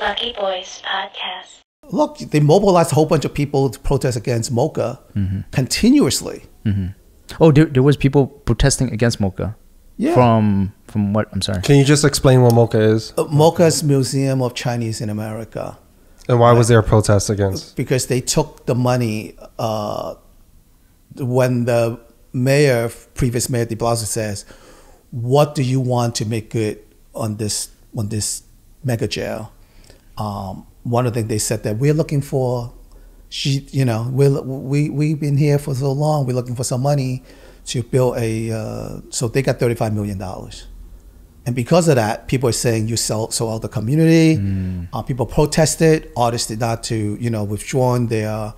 Lucky Boys Podcast. Look, they mobilized a whole bunch of people to protest against Mocha continuously. Oh, there was people protesting against Mocha. Yeah. From what? I'm sorry. Can you just explain what Mocha is? Mocha's Museum of Chinese in America. And why was there a protest against? Because they took the money when the mayor, previous mayor de Blasio says, what do you want to make good on this mega jail? One of the things they said that we're looking for, we've been here for so long, we're looking for some money to build so they got $35 million. And because of that, people are saying you sold out the community. People protested. Artists did not withdrawn their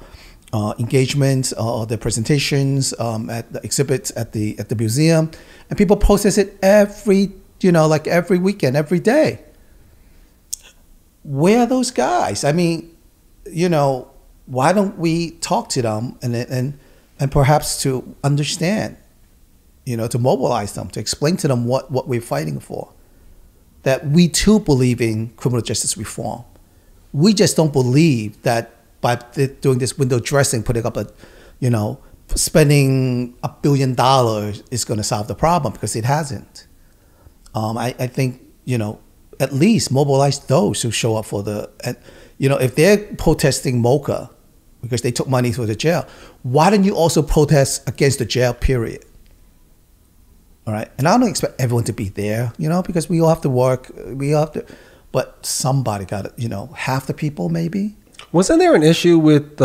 engagements or their presentations at the exhibits at the museum. And people protested every weekend, every day. Where are those guys? I mean, why don't we talk to them and perhaps to understand, to mobilize them, to explain to them what we're fighting for. That we too believe in criminal justice reform. We just don't believe that by doing this window dressing, putting up spending $1 billion is going to solve the problem, because it hasn't. I think, at least mobilize those who show up for if they're protesting Mocha because they took money for the jail, why don't you also protest against the jail, period? All right. And I don't expect everyone to be there, because we all have to work. But somebody got to, half the people maybe. Wasn't there an issue with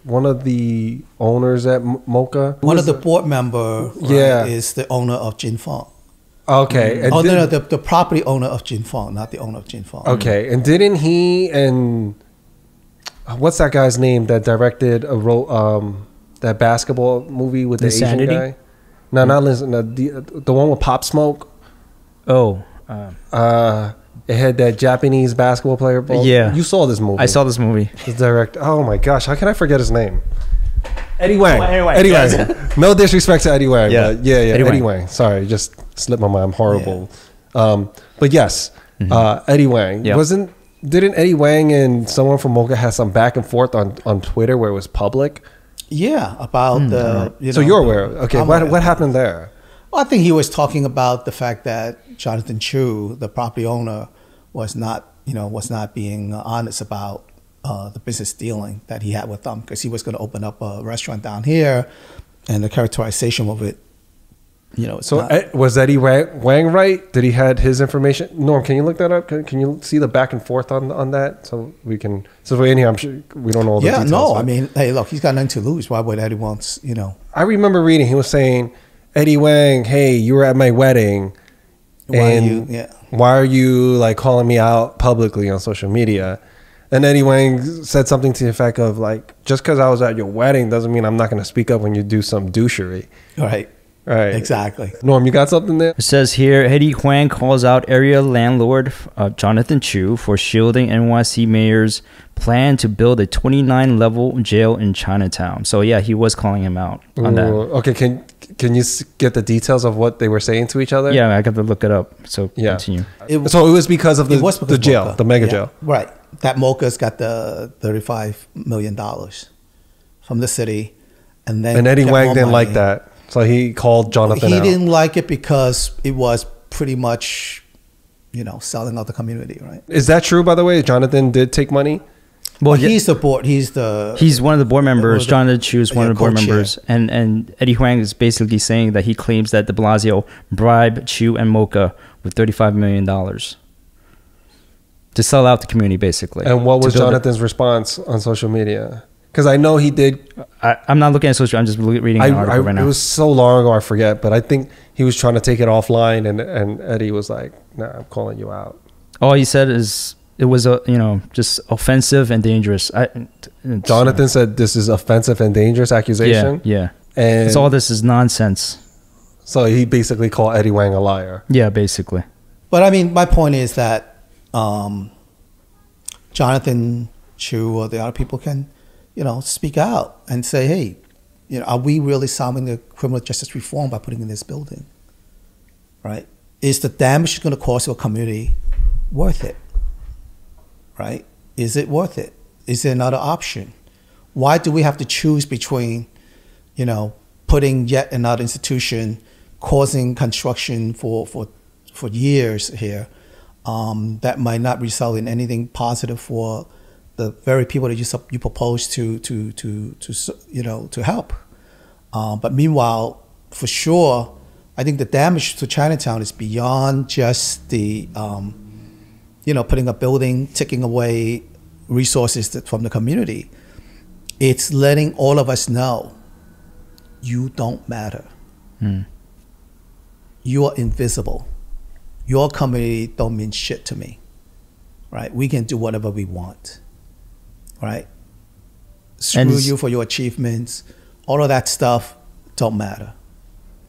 one of the owners at Mocha? One of the board member is the owner of Jin Feng. Okay. And the property owner of Jin Feng, not the owner of Jin Feng. Okay. And didn't he and what's that guy's name that directed that basketball movie with the Asian guy? No, not listen. The one with Pop Smoke. Oh. It had that Japanese basketball player. Yeah. You saw this movie. I saw this movie. The director. Oh my gosh. How can I forget his name? Eddie Huang. Eddie Huang. No disrespect to Eddie Huang. Yeah. But yeah. Eddie Huang. Sorry. Just slipped my mind. I'm horrible. Yeah. But yes. Eddie Huang. Yep. Didn't Eddie Huang and someone from Mocha have some back and forth on Twitter where it was public? Yeah, about so you're aware. Okay, what happened there? Well, I think he was talking about the fact that Jonathan Chu, the property owner, was not being honest about the business dealing that he had with them, because he was going to open up a restaurant down here, and the characterization of it, was Eddie Huang right? Did he had his information? Norm, can you look that up? Can you see the back and forth on that, so we can? So we're in here. I'm sure we don't know all the details. No. I mean, hey, look, he's got nothing to lose. Why would Eddie wants? I remember reading. He was saying, Eddie Huang, hey, you were at my wedding, why are you like calling me out publicly on social media? And Eddie Huang said something to the effect of like, just because I was at your wedding doesn't mean I'm not going to speak up when you do some douchery. Right. Exactly. Norm, you got something there? It says here, Eddie Huang calls out area landlord Jonathan Chu for shielding NYC mayor's plan to build a 29-level jail in Chinatown. So yeah, he was calling him out on that. Okay, can you get the details of what they were saying to each other? Yeah, I got to look it up. So continue. So it was because of the jail, Mocha, the mega jail. Right. That Mocha's got the $35 million from the city. And Eddie Huang didn't like that. So he called Jonathan out. He didn't like it because it was pretty much, selling out the community, right? Is that true, by the way? Jonathan did take money? Well, he's the board. He's one of the board members. Jonathan Chu is one of the board members. And Eddie Huang is basically saying that he claims that de Blasio bribed Chu and Mocha with $35 million to sell out the community, basically. And what was Jonathan's response on social media? Because I know he did. I'm not looking at social. I'm just reading an article right now. It was so long ago, I forget. But I think he was trying to take it offline, and Eddie was like, "Nah, I'm calling you out." All he said is it was just offensive and dangerous. Jonathan said this is offensive and dangerous accusation. Yeah. And all this is nonsense. So he basically called Eddie Huang a liar. Yeah, basically. But I mean, my point is that Jonathan Chu or the other people can, speak out and say, hey, are we really solving the criminal justice reform by putting in this building? Right? Is the damage going to cause to a community worth it? right? Is it worth it? Is there another option? Why do we have to choose between, putting yet another institution, causing construction for years here, that might not result in anything positive for the very people that you propose to help? But meanwhile, for sure, I think the damage to Chinatown is beyond just the, putting a building, taking away resources from the community. It's letting all of us know you don't matter. You are invisible. Your company don't mean shit to me, right? We can do whatever we want, right? Screw you for your achievements. All of that stuff don't matter.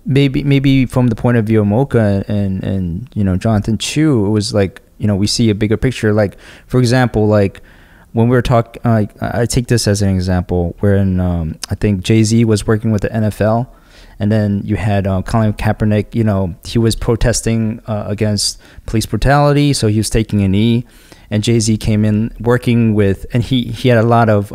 Maybe from the point of view of Mocha and Jonathan Chu, it was like, we see a bigger picture. Like, for example, like when we were talking, I take this as an example, wherein I think Jay-Z was working with the NFL, and then you had Colin Kaepernick, he was protesting against police brutality, so he was taking a knee, and Jay-Z came in working with, and he had a lot of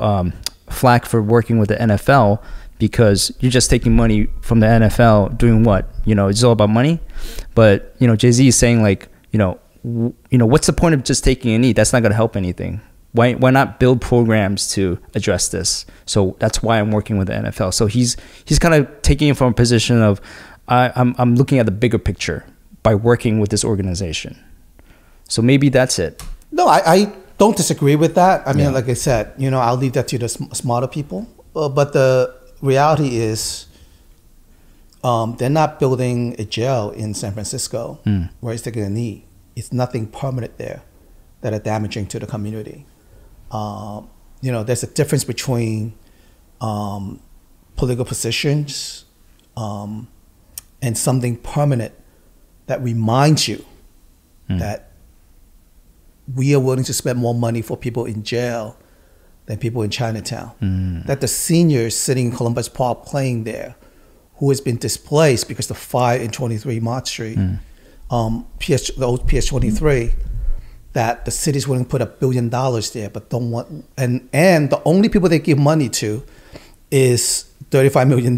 flack for working with the NFL, because you're just taking money from the NFL doing what? It's all about money. But, Jay-Z is saying like, what's the point of just taking a knee? That's not going to help anything. Why not build programs to address this? So that's why I'm working with the NFL. So he's kind of taking it from a position of I'm looking at the bigger picture by working with this organization. So maybe that's it. No, I don't disagree with that. I mean, like I said, I'll leave that to the smarter people. But the reality is, they're not building a jail in San Francisco where it's taking a knee. It's nothing permanent there that are damaging to the community. There's a difference between political positions and something permanent that reminds you that we are willing to spend more money for people in jail than people in Chinatown. That the seniors sitting in Columbus Park playing there, who has been displaced because the fire in 23 Mott Street, the old PS23, that the city's willing to put $1 billion there, but don't want, and the only people they give money to is $35 million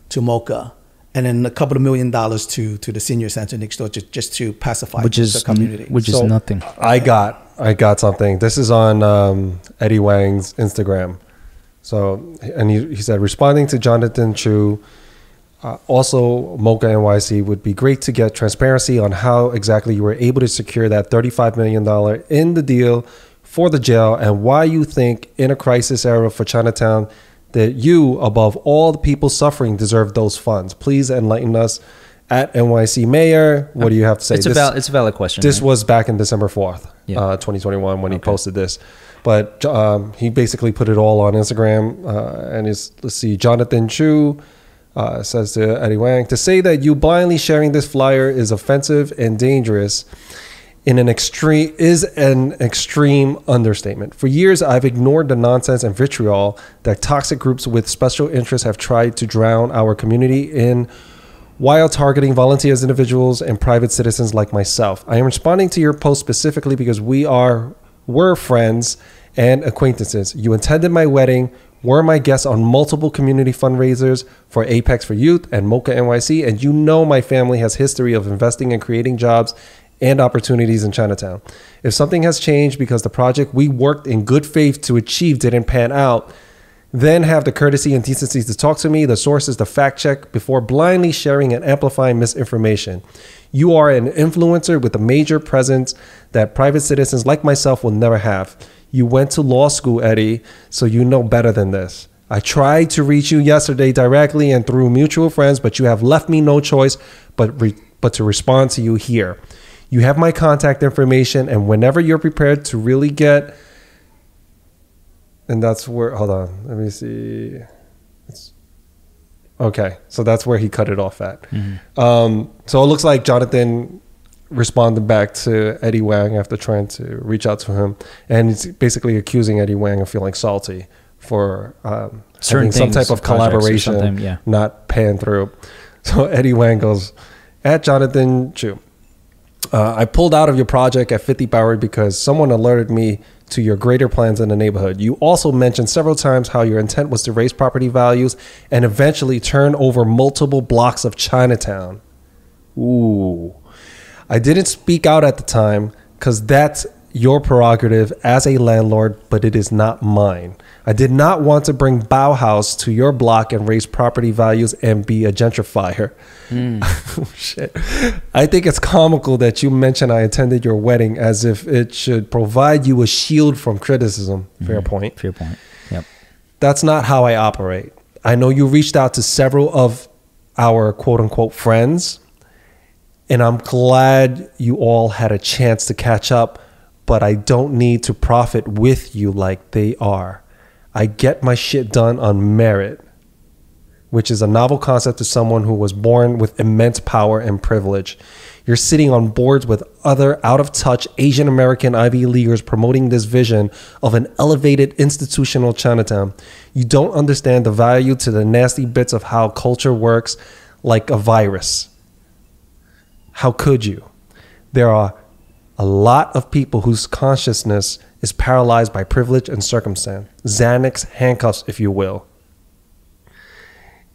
to Mocha, and then a couple of $1 million to the senior center next door, just to pacify the community. Which is nothing. I got something. This is on Eddie Hwang's Instagram. So, and he said, responding to Jonathan Chu, also Mocha NYC, would be great to get transparency on how exactly you were able to secure that $35 million in the deal for the jail, and why you think in a crisis era for Chinatown that you, above all the people suffering, deserve those funds. Please enlighten us. At NYC Mayor, what do you have to say? It's a valid question. This was back in December 4th, 2021, when he posted this. But he basically put it all on Instagram. And let's see, Jonathan Chu says to Eddie Hwang, to say that you blindly sharing this flyer is offensive and dangerous is an extreme understatement. For years, I've ignored the nonsense and vitriol that toxic groups with special interests have tried to drown our community in, while targeting volunteers, individuals, and private citizens like myself. I am responding to your post specifically because we're friends and acquaintances. You attended my wedding, were my guests on multiple community fundraisers for Apex for Youth and Mocha NYC, and you know my family has history of investing and creating jobs and opportunities in Chinatown. If something has changed because the project we worked in good faith to achieve didn't pan out, then have the courtesy and decency to talk to me, the sources, the fact check, before blindly sharing and amplifying misinformation. You are an influencer with a major presence that private citizens like myself will never have. You went to law school, Eddie, so you know better than this. I tried to reach you yesterday directly and through mutual friends, but you have left me no choice but to respond to you here. You have my contact information, and whenever you're prepared to really get... And that's where, hold on, let me see. Okay, so that's where he cut it off at. So it looks like Jonathan responded back to Eddie Hwang after trying to reach out to him. And he's basically accusing Eddie Hwang of feeling salty for having some type of collaboration not pan through. So Eddie Hwang goes, at Jonathan Chu, I pulled out of your project at 50 Bowery because someone alerted me to your greater plans in the neighborhood. You also mentioned several times how your intent was to raise property values and eventually turn over multiple blocks of Chinatown. Ooh. I didn't speak out at the time because that's your prerogative as a landlord, but it is not mine. I did not want to bring Bauhaus to your block and raise property values and be a gentrifier. Oh, shit. I think it's comical that you mentioned I attended your wedding as if it should provide you a shield from criticism. Fair point. Fair point. Yep. That's not how I operate. I know you reached out to several of our quote unquote friends, and I'm glad you all had a chance to catch up, but I don't need to profit with you like they are. I get my shit done on merit, which is a novel concept to someone who was born with immense power and privilege. You're sitting on boards with other out-of-touch Asian American Ivy Leaguers promoting this vision of an elevated institutional Chinatown. You don't understand the value to the nasty bits of how culture works like a virus. How could you? There are a lot of people whose consciousness is paralyzed by privilege and circumstance. Xanax handcuffs, if you will.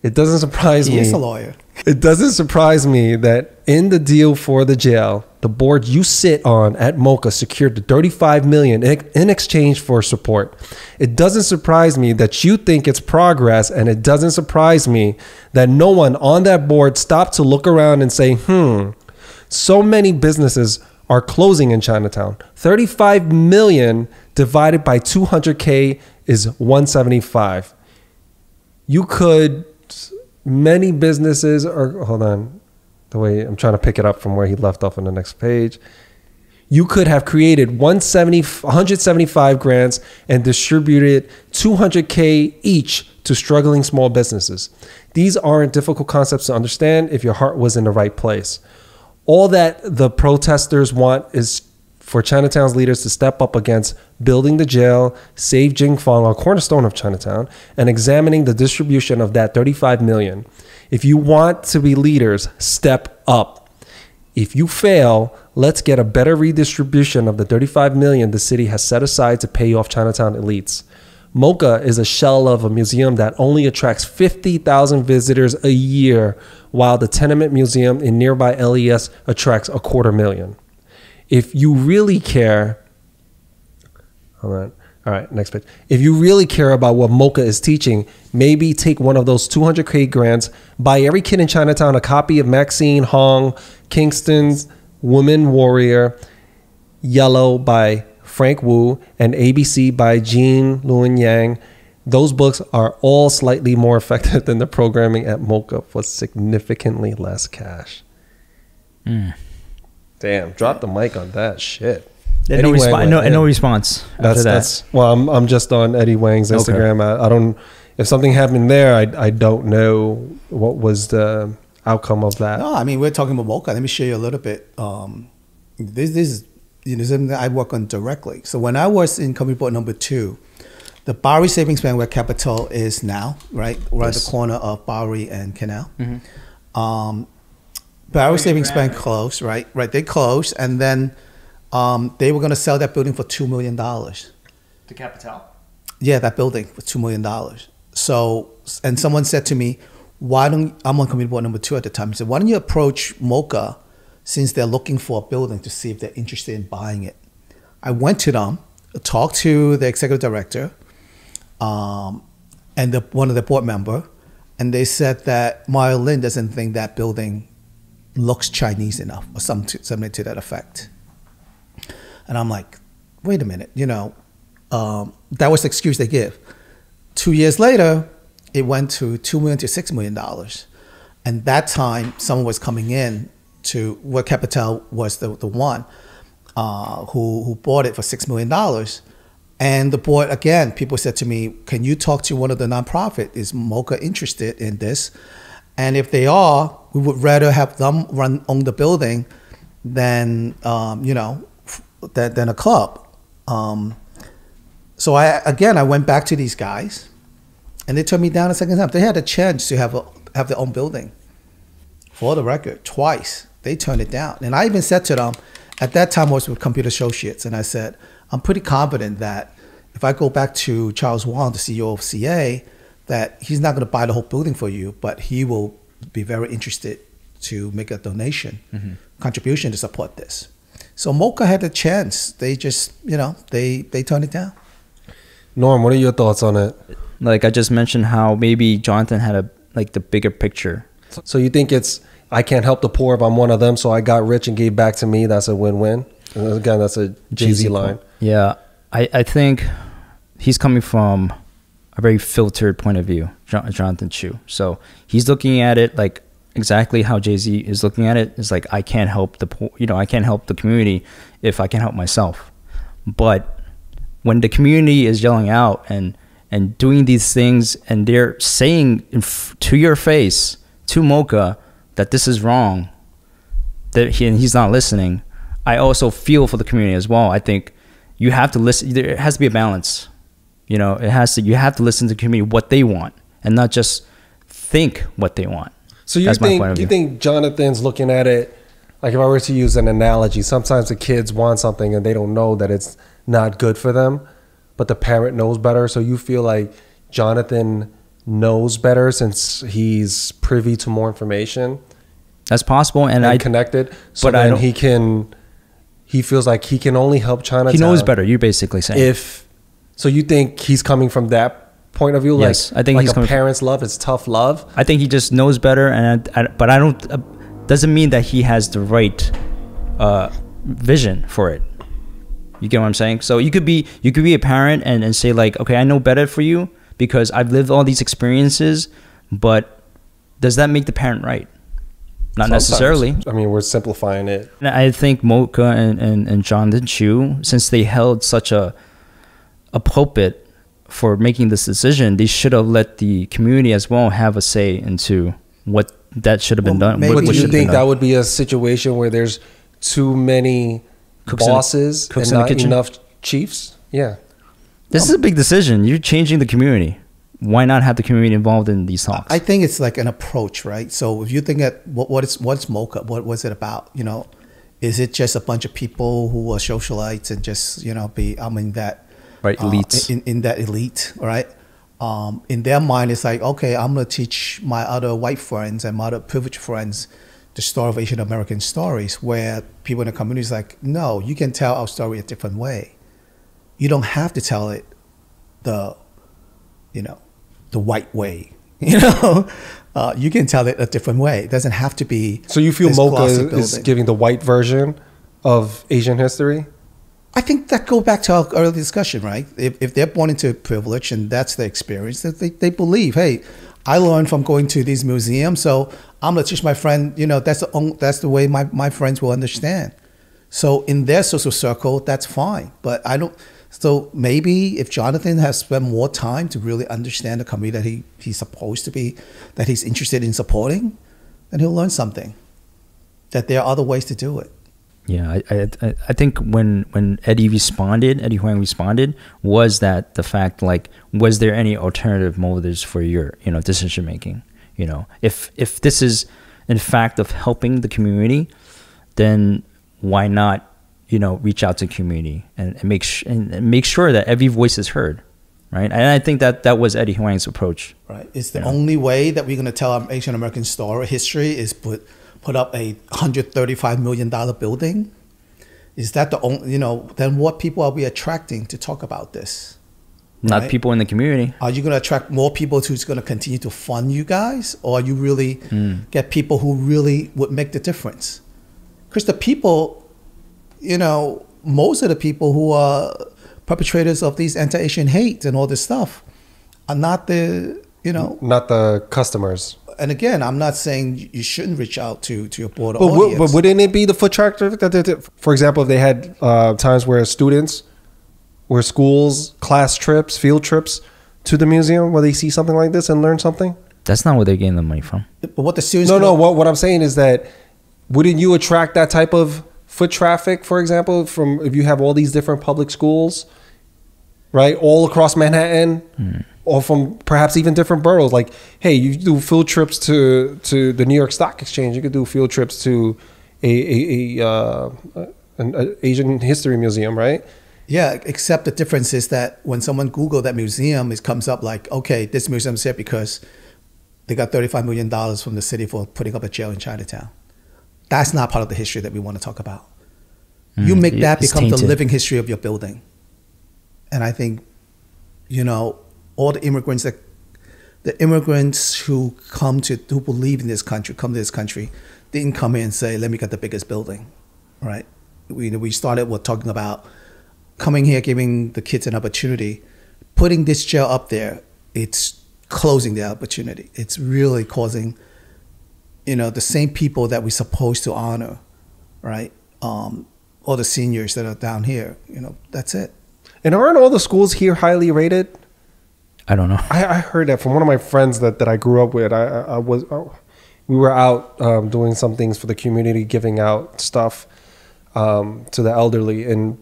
It doesn't surprise me. He is a lawyer. It doesn't surprise me that in the deal for the jail, the board you sit on at Mocha secured the $35 million in exchange for support. It doesn't surprise me that you think it's progress, and it doesn't surprise me that no one on that board stopped to look around and say, so many businesses are closing in Chinatown. 35 million divided by 200K is 175. You could, many businesses are, hold on, the way I'm trying to pick it up from where he left off on the next page. You could have created 175 grants and distributed 200K each to struggling small businesses. These aren't difficult concepts to understand if your heart was in the right place. All that the protesters want is for Chinatown's leaders to step up against building the jail, save Jingfang, a cornerstone of Chinatown, and examining the distribution of that 35 million. If you want to be leaders, step up. If you fail, let's get a better redistribution of the 35 million the city has set aside to pay off Chinatown elites. Mocha is a shell of a museum that only attracts 50,000 visitors a year, while the tenement museum in nearby LES attracts 250,000. If you really care, all right, next page. If you really care about what Mocha is teaching, maybe take one of those 200K grants, buy every kid in Chinatown a copy of Maxine Hwang, Kingston's Woman Warrior, Yellow by Frank Wu, and ABC by Jean Luen Yang. Those books are all slightly more effective than the programming at Mocha for significantly less cash. Damn, drop the mic on that shit. No response after that. Well, I'm just on Eddie Wang's Instagram. Okay. I don't. If something happened there, I don't know what was the outcome of that. No, I mean, we're talking about Mocha. Let me show you a little bit. This is something that I work on directly. So when I was in Company Board number 2, the Bowery Savings Bank, where Capital is now, right at the corner of Bowery and Canal. Bowery Savings Bank closed, right? They closed, and then they were going to sell that building for $2 million. To Capital? Yeah, that building for $2 million. So, and someone said to me, I'm on Company Board number 2 at the time. He said, why don't you approach Mocha, since they're looking for a building, to see if they're interested in buying it. I went to them, talked to the executive director and one of the board member, and they said that Mario Lin doesn't think that building looks Chinese enough, or something to that effect. And I'm like, wait a minute, that was the excuse they give. 2 years later, it went to $2 million to $6 million. And that time, someone was coming in to where Capital was the one who bought it for $6 million. And the board, again, people said to me, can you talk to one of the nonprofit? Is Mocha interested in this? And if they are, we would rather have them own the building than, than a club. So I went back to these guys, and they turned me down a second time. They had a chance to have their own building, for the record, twice. they turned it down. And I even said to them, at that time I was with Computer Associates, and I said, I'm pretty confident that if I go back to Charles Hwang, the CEO of CA, that he's not going to buy the whole building for you, but he will be very interested to make a donation, contribution to support this. So Mocha had a chance. They just, they turned it down. Norm, what are your thoughts on it? Like I just mentioned how maybe Jonathan had the bigger picture. So you think it's, I can't help the poor if I'm one of them, so I got rich and gave back to me. That's a win-win. And again, that's a Jay-Z line. Yeah, I think he's coming from a very filtered point of view, Jonathan Chu. So he's looking at it like exactly how Jay-Z is looking at it. It's like, I can't help the poor, I can't help the community if I can help myself. But when the community is yelling out and doing these things, and they're saying to your face, to Mocha, that this is wrong, that he's not listening, I also feel for the community as well. I think you have to listen. There has to be a balance. You have to listen to the community, what they want, and not just think what they want. So you think Jonathan's looking at it, like if I were to use an analogy, sometimes the kids want something and they don't know that it's not good for them, but the parent knows better. So you feel like Jonathan knows better since he's privy to more information. That's possible, and connected. So but then he feels like he can only help Chinatown. He knows better. You're basically saying. So you think he's coming from that point of view? Yes, I think like a parent's love is tough love. I think he just knows better, but I don't. Doesn't mean that he has the right vision for it. You get what I'm saying? So you could be a parent and say like, okay, I know better for you because I've lived all these experiences, but does that make the parent right? Not Sometimes. Necessarily. I mean, we're simplifying it. And I think Mocha and Jonathan Chu, since they held such a pulpit for making this decision, they should have let the community as well have a say into what that should have been done. But do you think that would be a situation where there's too many bosses and not enough chiefs? Yeah. This is a big decision. You're changing the community. Why not have the community involved in these talks? I think it's like an approach, right? So if you think at what's Mocha, what was it about? Is it just a bunch of people who are socialites and just elites in that elite, right? In their mind, it's like, okay, I'm gonna teach my other white friends and my other privileged friends the story of Asian American stories, where people in the community is like, no, you can tell our story a different way. You don't have to tell it the white way. You can tell it a different way. It doesn't have to be. So you feel Mocha is giving the white version of Asian history? I think that goes back to our earlier discussion, right? If they're born into privilege and that's their experience, they believe, hey, I learned from going to these museums, so I'm gonna teach my friend. That's the way my friends will understand. So in their social circle, that's fine. But I don't. So maybe if Jonathan has spent more time to really understand the community that he's supposed to be, that he's interested in supporting, then he'll learn something. That there are other ways to do it. Yeah, I think when Eddie Huang responded, was that the fact, like, was there any alternative motives for your decision making? If this is in fact of helping the community, then why not reach out to the community and make sure that every voice is heard, right? And I think that was Eddie Huang's approach. Right, it's the only way that we're going to tell our Asian American story history is put up a $135 million building. Is that the only, then what people are we attracting to talk about this? Not right? People in the community. Are you going to attract more people who's going to continue to fund you guys? Or are you really get people who really would make the difference? Because the people, most of the people who are perpetrators of these anti-Asian hate and all this stuff are not the, not the customers. And again, I'm not saying you shouldn't reach out to your broader audience. But wouldn't it be the foot traffic that for example, if they had times where schools, class trips, field trips to the museum where they see something like this and learn something? That's not where they're getting the money from. But what the students... No, what I'm saying is that wouldn't you attract that type of foot traffic, for example, from if you have all these different public schools, right, all across Manhattan, or from perhaps even different boroughs? Like, hey, you do field trips to the New York Stock Exchange. You could do field trips to, an Asian history museum, right? Yeah, except the difference is that when someone Google that museum, it comes up like, okay, this museum's here because they got $35 million from the city for putting up a jail in Chinatown. That's not part of the history that we want to talk about. You make that become the living history of your building. And I think, you know, all the immigrants who believe in this country, come to this country, didn't come in and say, let me get the biggest building, right? We started with talking about coming here, giving the kids an opportunity. Putting this jail up there, it's closing the opportunity. It's really causing, you know, the same people that we're supposed to honor, right? All the seniors that are down here, you know, that's it. And aren't all the schools here highly rated? I don't know. I heard that from one of my friends that I grew up with. We were out doing some things for the community, giving out stuff to the elderly, and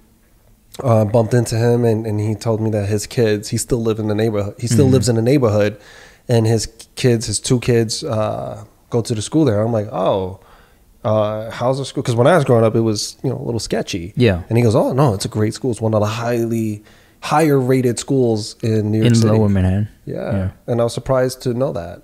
bumped into him, and he told me that his kids, he still lives in the neighborhood. He still lives in the neighborhood, and his two kids go to the school there. I'm like, oh, how's the school? Because when I was growing up, it was, you know, a little sketchy. Yeah. And he goes, oh no, it's a great school. It's one of the higher rated schools in New York City. In Lower Manhattan. Yeah. And I was surprised to know that.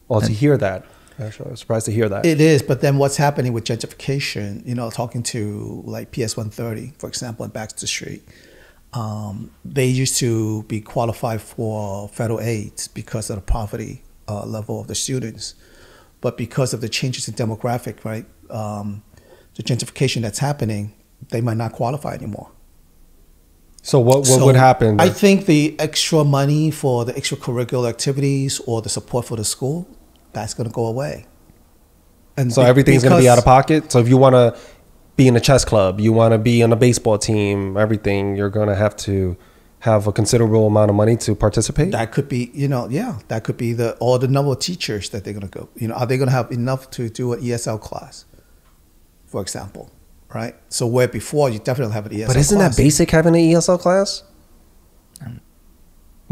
Well, to hear that. Actually, I was surprised to hear that. It is, but then what's happening with gentrification, you know, talking to like PS 130, for example, in Baxter Street, they used to be qualified for federal aid because of the poverty level of the students. But because of the changes in demographic, right, the gentrification that's happening, they might not qualify anymore. So what would happen? I think the extra money for the extracurricular activities or the support for the school, that's going to go away. And so everything's going to be out of pocket? So if you want to be in a chess club, you want to be on a baseball team, everything, you're going to have to have a considerable amount of money to participate? That could be, you know, yeah, that could be the number of teachers that they're going to go. You know, are they going to have enough to do an ESL class, for example, right? So where before you definitely have an ESL class. But isn't that basic having an ESL class?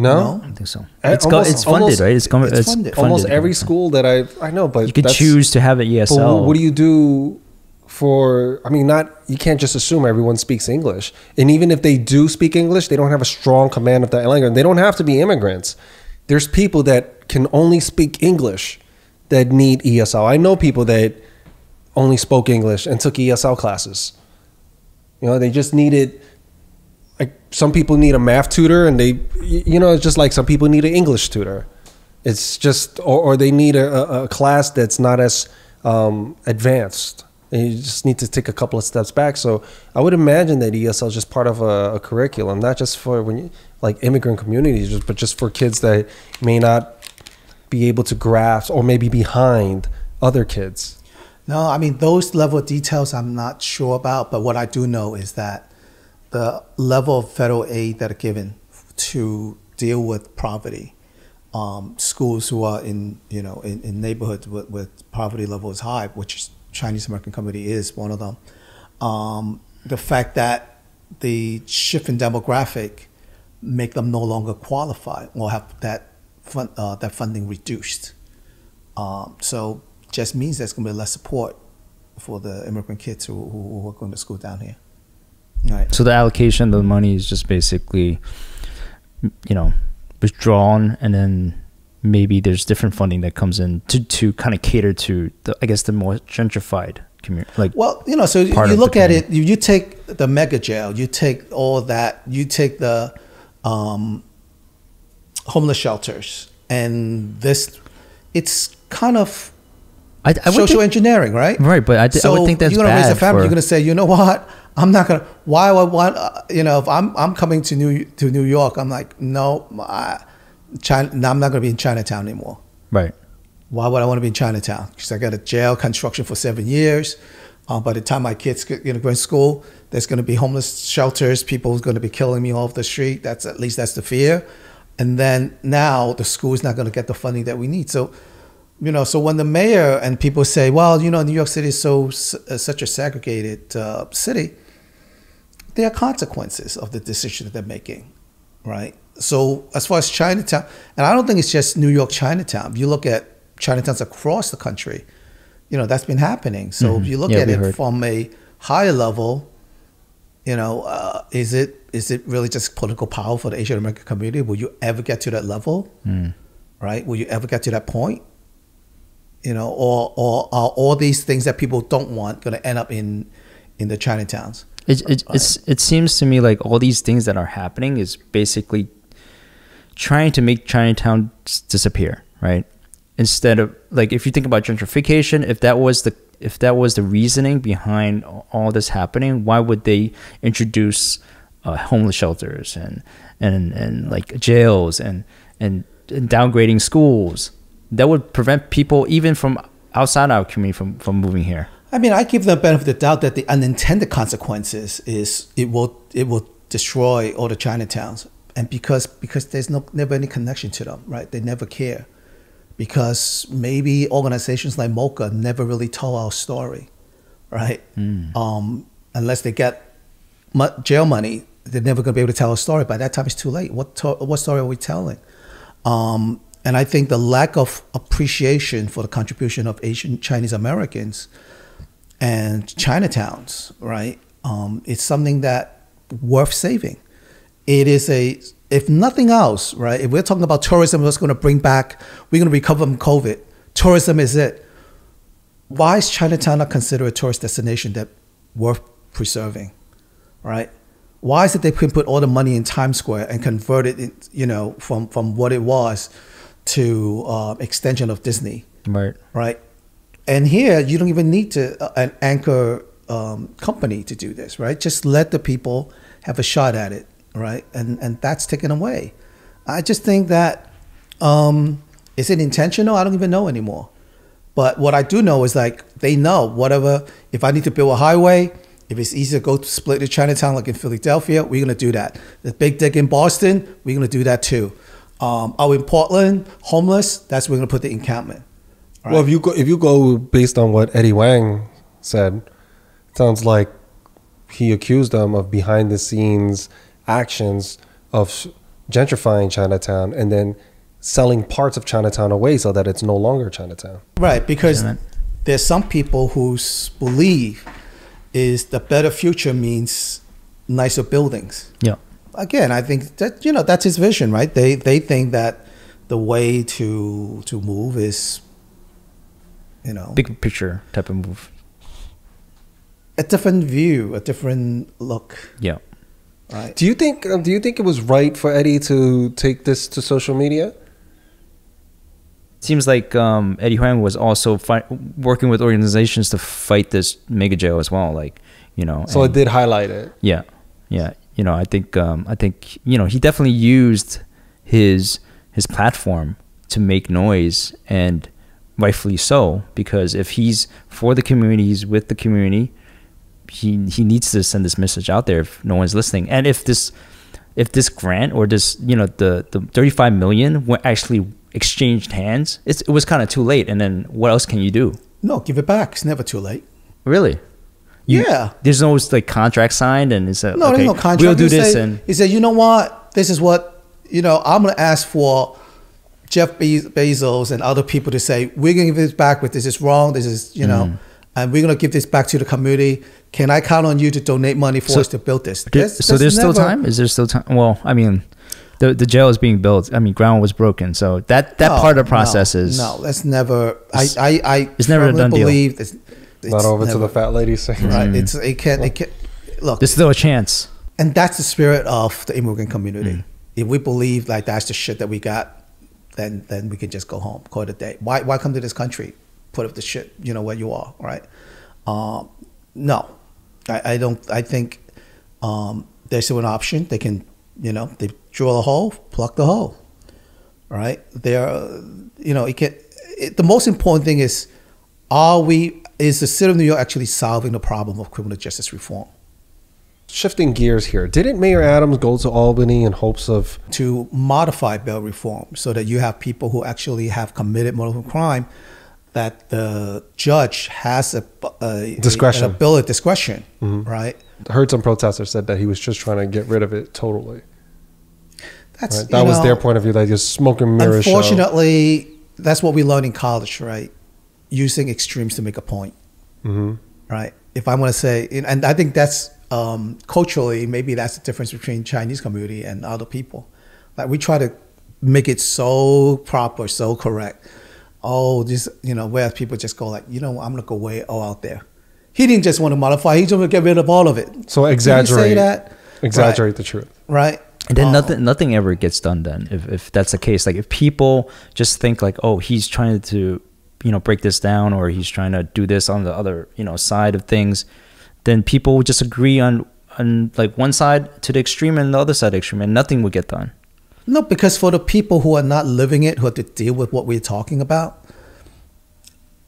No? I don't think so. It's funded, right? It's funded. Almost every school that I know, but you could choose to have an ESL. But what do you do for? I mean, you can't just assume everyone speaks English. And even if they do speak English, they don't have a strong command of that language. They don't have to be immigrants. There's people that can only speak English that need ESL. I know people that only spoke English and took ESL classes. You know, they just needed. Like some people need a math tutor, and it's just like some people need an English tutor. It's just, or they need a class that's not as advanced. And you just need to take a couple of steps back. So I would imagine that ESL is just part of a curriculum, not just for like immigrant communities, but just for kids that may not be able to grasp or maybe behind other kids. No, I mean, those level of details I'm not sure about, but what I do know is that the level of federal aid that are given to deal with poverty, schools who are in neighborhoods with poverty levels high, which Chinese American community is one of them. The fact that the shift in demographic make them no longer qualify or have that funding reduced. So just means there's going to be less support for the immigrant kids who are going to school down here. Right. So the allocation of the money is just basically, withdrawn, and then maybe there's different funding that comes in to kind of cater to the more gentrified community. So you look at it, you take the mega jail, you take all that, you take the homeless shelters, and it's kind of social engineering, right? Right, but I would think that's you're going to bad raise a family. You're going to say, you know what? I'm not going to. Why would I want? If I'm coming to New York, I'm like, no, I'm not going to be in Chinatown anymore. Right. Why would I want to be in Chinatown? Because I got a jail construction for 7 years. By the time my kids go to school, there's going to be homeless shelters. People are going to be killing me off the street. That's the fear. And then now the school is not going to get the funding that we need. So. So when the mayor and people say, well, New York City is such a segregated city, there are consequences of the decision that they're making, right? So as far as Chinatown, and I don't think it's just New York Chinatown. If you look at Chinatowns across the country, that's been happening. So if you look at it from a higher level, is it really just political power for the Asian American community? Will you ever get to that level? Right? Will you ever get to that point? Or are all these things that people don't want going to end up in the Chinatowns? It seems to me like all these things that are happening is basically trying to make Chinatown disappear, right? Instead of, like, if you think about gentrification, if that was the reasoning behind all this happening, why would they introduce homeless shelters and like jails and downgrading schools? That would prevent people even from outside our community from moving here. I mean, I give them the benefit of the doubt that the unintended consequences is it will destroy all the Chinatowns, and because there's never any connection to them, right? They never care, because maybe organizations like MOCA never really told our story, right? Unless they get jail money, they're never going to be able to tell a story. By that time, it's too late. What story are we telling? And I think the lack of appreciation for the contribution of Asian Chinese Americans and Chinatowns, right? It's something that worth saving. It is if nothing else, right? If we're talking about tourism, what's going to bring back, we're going to recover from COVID. Tourism is it. Why is Chinatown not considered a tourist destination that worth preserving, right? Why is it they can put all the money in Times Square and convert it, from what it was to extension of Disney, right? And here, you don't even need an anchor company to do this, right? Just let the people have a shot at it, right? And that's taken away. I just think that, is it intentional? I don't even know anymore. But what I do know is, like, they know whatever, if I need to build a highway, if it's easy to go to split to Chinatown like in Philadelphia, we're going to do that. The Big Dick in Boston, we're going to do that too. In Portland, homeless, that's where we're going to put the encampment. Right. Well, if you go based on what Eddie Hwang said, it sounds like he accused them of behind the scenes actions of gentrifying Chinatown and then selling parts of Chinatown away so that it's no longer Chinatown. Right, because there's some people who believe is the better future means nicer buildings. Yeah. Again, I think that that's his vision, right? They think that the way to move is big picture type of move. A different view, a different look. Yeah. Right. Do you think it was right for Eddie to take this to social media? Seems like Eddie Huang was also working with organizations to fight this mega jail as well. So it did highlight it. Yeah. I think he definitely used his platform to make noise, and rightfully so, because if he's for the community, he's with the community, he needs to send this message out there if no one's listening. And if this grant or this, the 35 million were actually exchanged hands, it was kind of too late. And then what else can you do? No, give it back. It's never too late. Really? Yeah. There's no contract signed, and it's there's no contract. We'll do this. And he said, you know what? This is what, I'm going to ask for Jeff Bezos and other people to say, we're going to give this back, but this is wrong. This is, and we're going to give this back to the community. Can I count on you to donate money for us to build this? There's still time? Is there still time? Well, I mean, the jail is being built. I mean, ground was broken. So that part of the process is... No, that's never... It's never a done deal. It's not over to the fat lady saying. Right. It can't... Look. There's still a chance. And that's the spirit of the immigrant community. If we believe like that's the shit that we got, then we can just go home, call it a day. Why come to this country? Put up the shit, where you are, right? No, I don't. I think there's still an option. They can, they drill a hole, plug the hole, right? The most important thing is the city of New York actually solving the problem of criminal justice reform? Shifting gears here, didn't Mayor Adams go to Albany in hopes of... to modify bail reform so that you have people who actually have committed multiple crime, that the judge has discretion, right? I heard some protesters said that he was just trying to get rid of it totally. That's right? That was their point of view, like just smoke and mirrors. Unfortunately, that's what we learn in college, right? using extremes to make a point, right? If I want to say, and I think that's culturally, maybe that's the difference between Chinese community and other people. Like we try to make it so proper, so correct. Oh, this, whereas people just go like, I'm gonna go way out there. He didn't just want to modify; he's going to get rid of all of it. So exaggerate. Say that? Exaggerate the truth, right? And then nothing ever gets done. Then, if that's the case, like if people just think like, oh, he's trying to break this down, or he's trying to do this on the other side of things, then people would just agree on like one side to the extreme and the other side extreme, and nothing would get done. No, because for the people who are not living it, who have to deal with what we're talking about,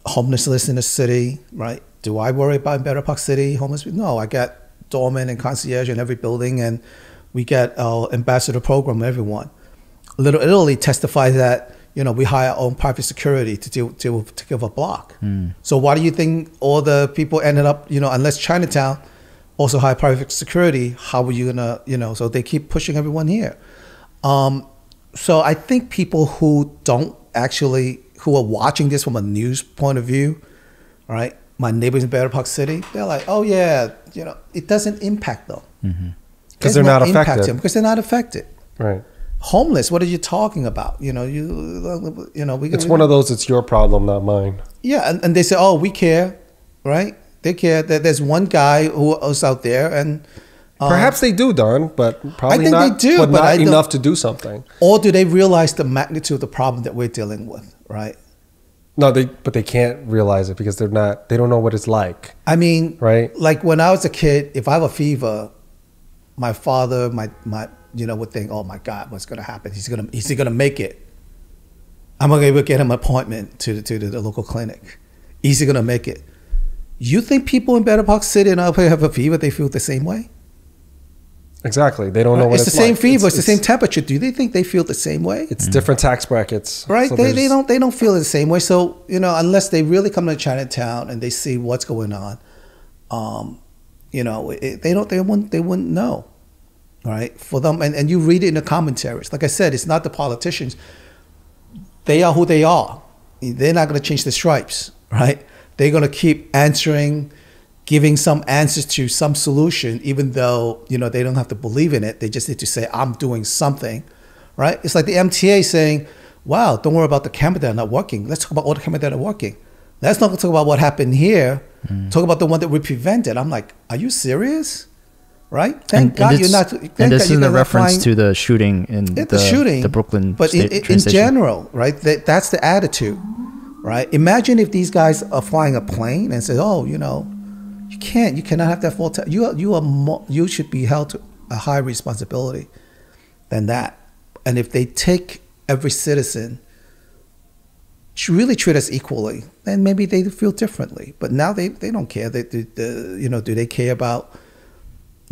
homelessness in the city, right? Do I worry about Better Park City homeless people? No, I got doorman and concierge in every building, and we get our ambassador program, everyone. Little Italy testifies that, we hire our own private security to give a block. So why do you think all the people ended up, unless Chinatown also hire private security, how are you gonna, so they keep pushing everyone here. So I think people who who are watching this from a news point of view, right? My neighbors in Better Park City, they're like, oh yeah, it doesn't impact them. Because they're not affected. Because they're not affected. Right. Homeless, what are you talking about? It's one of those, it's your problem, not mine. Yeah, and they say, oh, we care, right? They care. There's one guy who is out there, and perhaps they do, Don, but probably I think they do, but not enough to do something. Or do they realize the magnitude of the problem that we're dealing with, right? No, but they can't realize it because they don't know what it's like. I mean, right? Like when I was a kid, if I have a fever, my father, would think, oh my God, what's gonna happen? Is he gonna make it? I'm gonna be able to get him an appointment to the local clinic. Is he gonna make it? You think people in Better Park City and up here have a fever, they feel the same way? Exactly. They don't know what it's like. It's the same fever, it's the same temperature. Do they think they feel the same way? It's different tax brackets. Right? So they don't feel the same way. So, unless they really come to Chinatown and they see what's going on, they wouldn't know. Right? For them, and you read it in the commentaries. Like I said, it's not the politicians. They are who they are. They're not going to change the stripes, right? They're going to keep giving some answers to some solution, even though, they don't have to believe in it. They just need to say, I'm doing something, right? It's like the MTA saying, wow, don't worry about the cameras that are not working. Let's talk about all the cameras that are working. Let's not talk about what happened here. Talk about the one that we prevented. I'm like, are you serious? Right? Thank God you're not. And this is in reference to the shooting in the Brooklyn but in general, right? That's the attitude, right? Imagine if these guys are flying a plane and say, oh, you cannot have that full time. You should be held to a higher responsibility than that. And if they take every citizen, really treat us equally, then maybe they feel differently. But now they don't care. Do they care about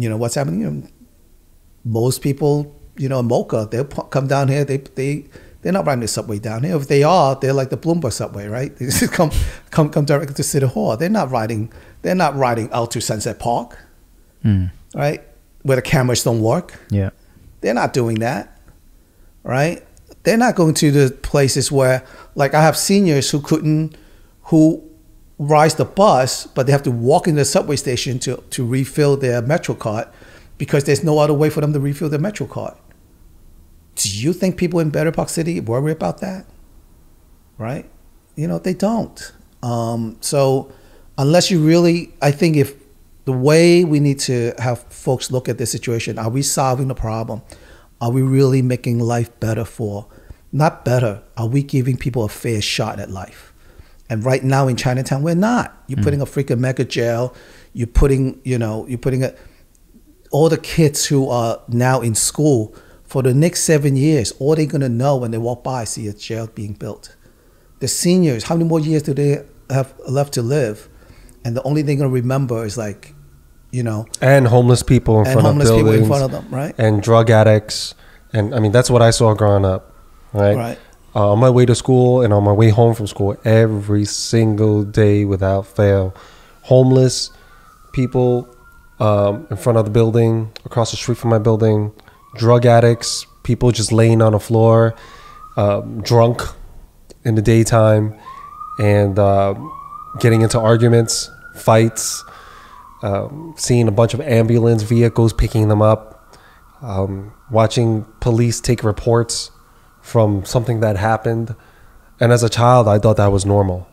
what's happening? Most people, in Mocha, they'll come down here. They're not riding the subway down here. If they are, they're like the Bloomberg subway, right? They just come directly to City Hall. They're not riding out to Sunset Park, right? Where the cameras don't work. Yeah, they're not doing that, right? They're not going to the places where, like, I have seniors who rise the bus, but they have to walk into the subway station to refill their Metro card because there's no other way for them to refill their Metro card. Do you think people in Better Park City worry about that? Right? They don't. So unless you really, I think if the way we need to have folks look at this situation, are we solving the problem? Are we really making life better not better, are we giving people a fair shot at life? And right now in Chinatown, we're not. You're putting a freaking mega jail. You're putting all the kids who are now in school for the next 7 years, all they're going to know when they walk by, see a jail being built. The seniors, how many more years do they have left to live? And the only thing they're going to remember is and homeless people in front of buildings. People in front of them, right? And drug addicts. And I mean, that's what I saw growing up, right? Right. On my way to school and on my way home from school, every single day without fail, homeless people in front of the building, across the street from my building, drug addicts, people just laying on the floor, drunk in the daytime. and getting into arguments, fights, seeing a bunch of ambulance vehicles picking them up, watching police take reports from something that happened. And as a child, I thought that was normal.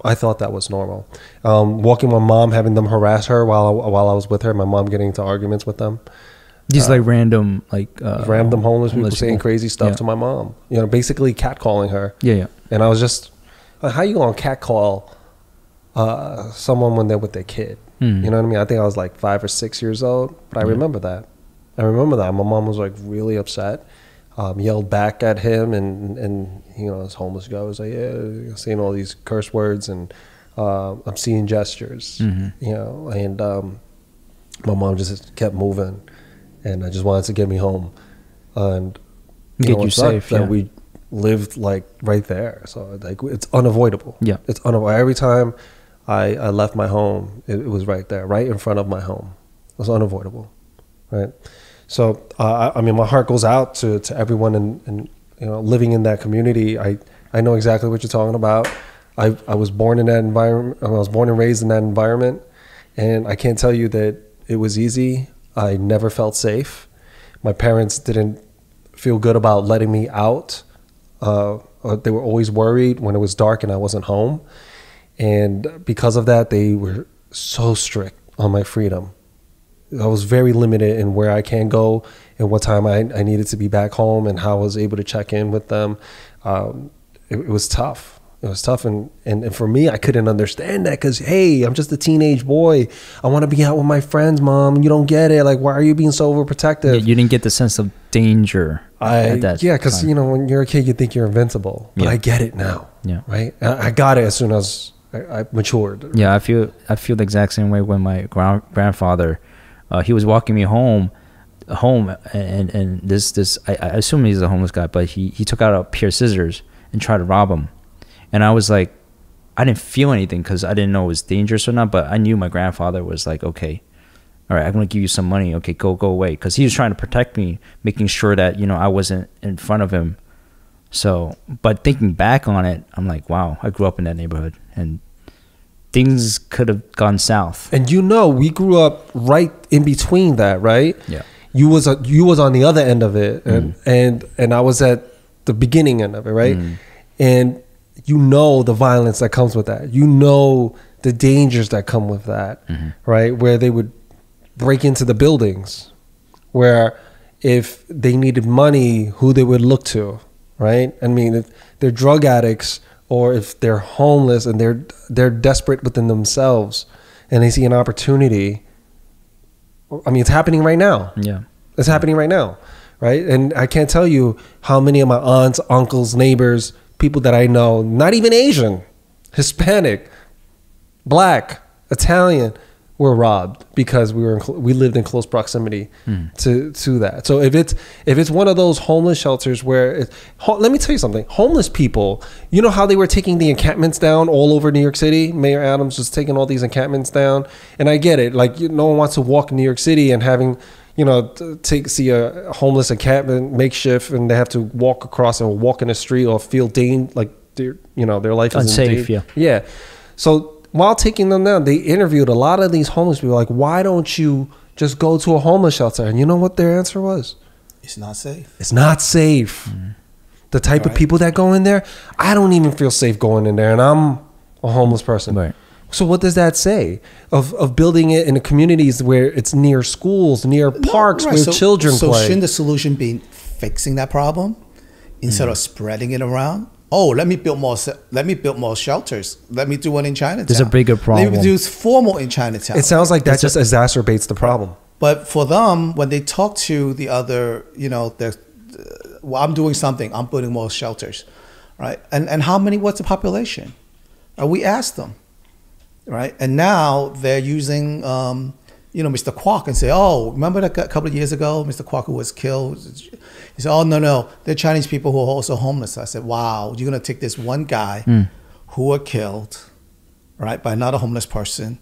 Walking my mom, having them harass her while I was with her, my mom getting into arguments with them. These random homeless people saying crazy stuff to my mom. Basically catcalling her. Yeah. And I was just, how you gonna catcall someone when they're with their kid? You know what I mean? I think I was like 5 or 6 years old, but I remember that. My mom was like really upset, yelled back at him, and this homeless guy was like, yeah, saying all these curse words, and I'm seeing gestures, and my mom just kept moving, and I just wanted to get me home, and get you safe. That we lived like right there, so like it's unavoidable. Yeah, it's unavoidable. Every time I left my home, it was right there, right in front of my home. It was unavoidable, right? So my heart goes out to everyone in living in that community. I know exactly what you're talking about. I was born in that environment. I was born and raised in that environment, and I can't tell you that it was easy. I never felt safe. My parents didn't feel good about letting me out. They were always worried when it was dark and I wasn't home. And because of that, they were so strict on my freedom. I was very limited in where I can go and what time I needed to be back home and how I was able to check in with them. It was tough. It was tough. And for me, I couldn't understand that because, hey, I'm just a teenage boy. I want to be out with my friends, Mom. You don't get it. Like, why are you being so overprotective? Yeah, you didn't get the sense of danger at that because, when you're a kid, you think you're invincible. But I get it now. Yeah. Right? I got it as soon as I matured. Yeah, I feel the exact same way when my grandfather, he was walking me home, and this I assume he's a homeless guy, but he took out a pair of scissors and tried to rob him, and I was like, I didn't feel anything because I didn't know it was dangerous or not, but I knew my grandfather was like, okay, all right, I'm gonna give you some money, okay, go away, because he was trying to protect me, making sure that I wasn't in front of him. So, but thinking back on it, I'm like, wow, I grew up in that neighborhood and things could have gone south. And we grew up right in between that, right? Yeah. You was on the other end of it, and I was at the beginning end of it, right? And the violence that comes with that. The dangers that come with that, right? Where they would break into the buildings, where if they needed money, who they would look to, right? I mean, if they're drug addicts or if they're homeless and they're desperate within themselves and they see an opportunity. I mean, it's happening right now. Yeah. It's happening right now, right? And I can't tell you how many of my aunts, uncles, neighbors, people that I know, not even Asian, Hispanic, Black, Italian, were robbed because we lived in close proximity to that. So if it's one of those homeless shelters where let me tell you something, homeless people, you know how they were taking the encampments down all over New York City? Mayor Adams was taking all these encampments down, and I get it. Like, no one wants to walk in New York City and having see a homeless encampment makeshift, and they have to walk across or walk in the street or feel like their life is unsafe. Yeah. So while taking them down, they interviewed a lot of these homeless people, like, why don't you just go to a homeless shelter? And you know what their answer was? It's not safe. It's not safe. The type of people that go in there, I don't even feel safe going in there, and I'm a homeless person. Right. So what does that say of building it in the communities where it's near schools, near parks where children play? So shouldn't the solution be fixing that problem instead of spreading it around? Oh, let me build more shelters. Let me do one in Chinatown. There's a bigger problem. Let me do 4 more in Chinatown. It sounds like that just exacerbates the problem. But for them, when they talk to the other, I'm doing something. I'm building more shelters, right? And how many? What's the population? We asked them, right? And now they're using, Mr. Kwok and say, oh, remember that a couple of years ago, Mr. Kwok who was killed? He said, oh, no, they're Chinese people who are also homeless. I said, wow, you're going to take this one guy who were killed, right, by another homeless person.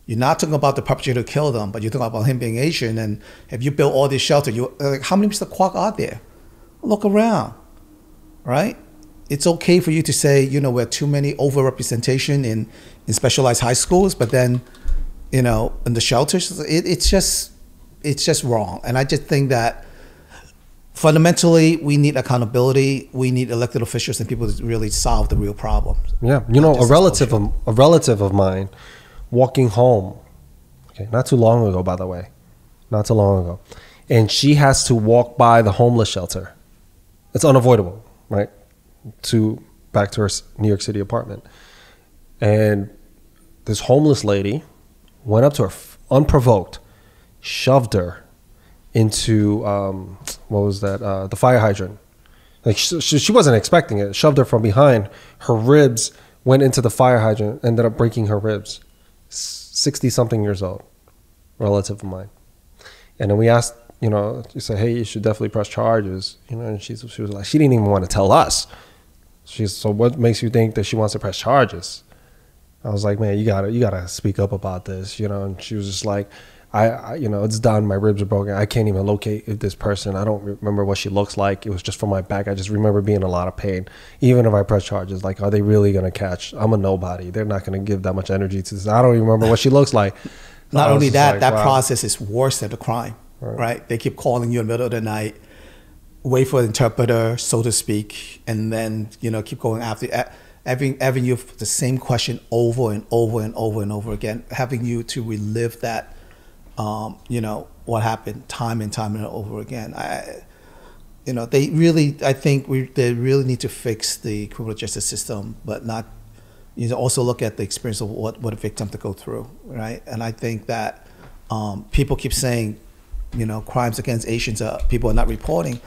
You're not talking about the perpetrator who killed them, but you're talking about him being Asian. And if you build all this shelter, how many Mr. Kwok are there? Look around, right? it's okay for you to say, you know, we're too many overrepresentation in specialized high schools, but then, you know, in the shelters, it's just wrong. And I just think that fundamentally, we need accountability. We need elected officials and people to really solve the real problems. Yeah, you know, a relative of mine walking home, okay, not too long ago, by the way, not too long ago, and she has to walk by the homeless shelter. It's unavoidable, right? Back to her New York City apartment, and this homeless lady went up to her unprovoked, shoved her into what was that? The fire hydrant. Like she wasn't expecting it. Shoved her from behind. Her ribs went into the fire hydrant. Ended up breaking her ribs. 60-something years old, relative of mine. And then we asked, you know, she said, "Hey, you should definitely press charges." You know, and she was like, she didn't even want to tell us. So what makes you think that she wants to press charges? I was like, man, you gotta speak up about this, you know. And she was just like, I you know, it's done. My ribs are broken. I can't even locate this person. I don't remember what she looks like. It was just from my back. I just remember being in a lot of pain. Even if I press charges, like, are they really gonna catch? I'm a nobody. They're not gonna give that much energy to this. I don't even remember what she looks like. Not only that, that process is worse than the crime, right? They keep calling you in the middle of the night, wait for an interpreter, so to speak, and then, you know, keep going after having you the same question over and over and over and over again, having you to relive that, you know, what happened time and time and over again. You know, they really need to fix the criminal justice system, but not, you know, also look at the experience of what a victim to go through, right? And I think that people keep saying, you know, crimes against Asians, people are not reporting.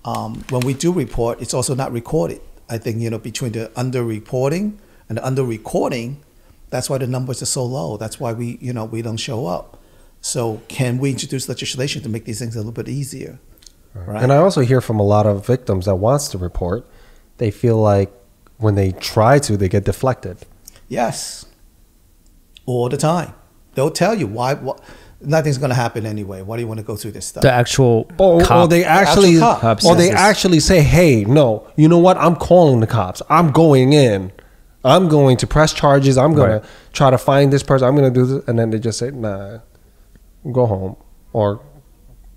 When we do report, it's also not recorded. I think, you know, between the under-reporting and the under-recording, that's why the numbers are so low. That's why we don't show up. So can we introduce legislation to make these things a little bit easier? Right? And I also hear from a lot of victims that wants to report, they feel like when they try to, they get deflected. Yes, all the time. They'll tell you why. Nothing's going to happen anyway. Why do you want to go through this stuff? The actual cop. Or they actually say, hey, no, you know what? I'm calling the cops. I'm going in. I'm going to press charges. I'm going to try to find this person. I'm going to do this. And then they just say, nah, go home or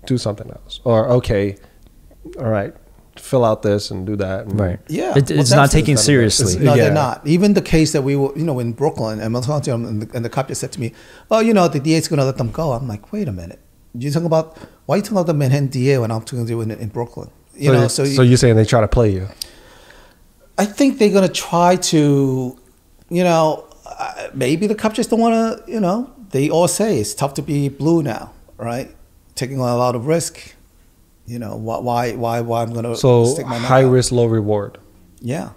do something else. Or, okay, all right, fill out this and do that. And right. Yeah. It's not taken seriously. No, they're not. Even the case that we were, you know, in Brooklyn, and the cop just said to me, oh, you know, the DA's going to let them go. I'm like, wait a minute. Why are you talking about the Manhattan DA when I'm talking to you in Brooklyn? So you're saying they try to play you? I think they're going to try to, you know, maybe the cops just don't want to, you know, they all say it's tough to be blue now, right? Taking on a lot of risk. You know, why I'm going to stick my neck high out. risk, low reward. Yeah.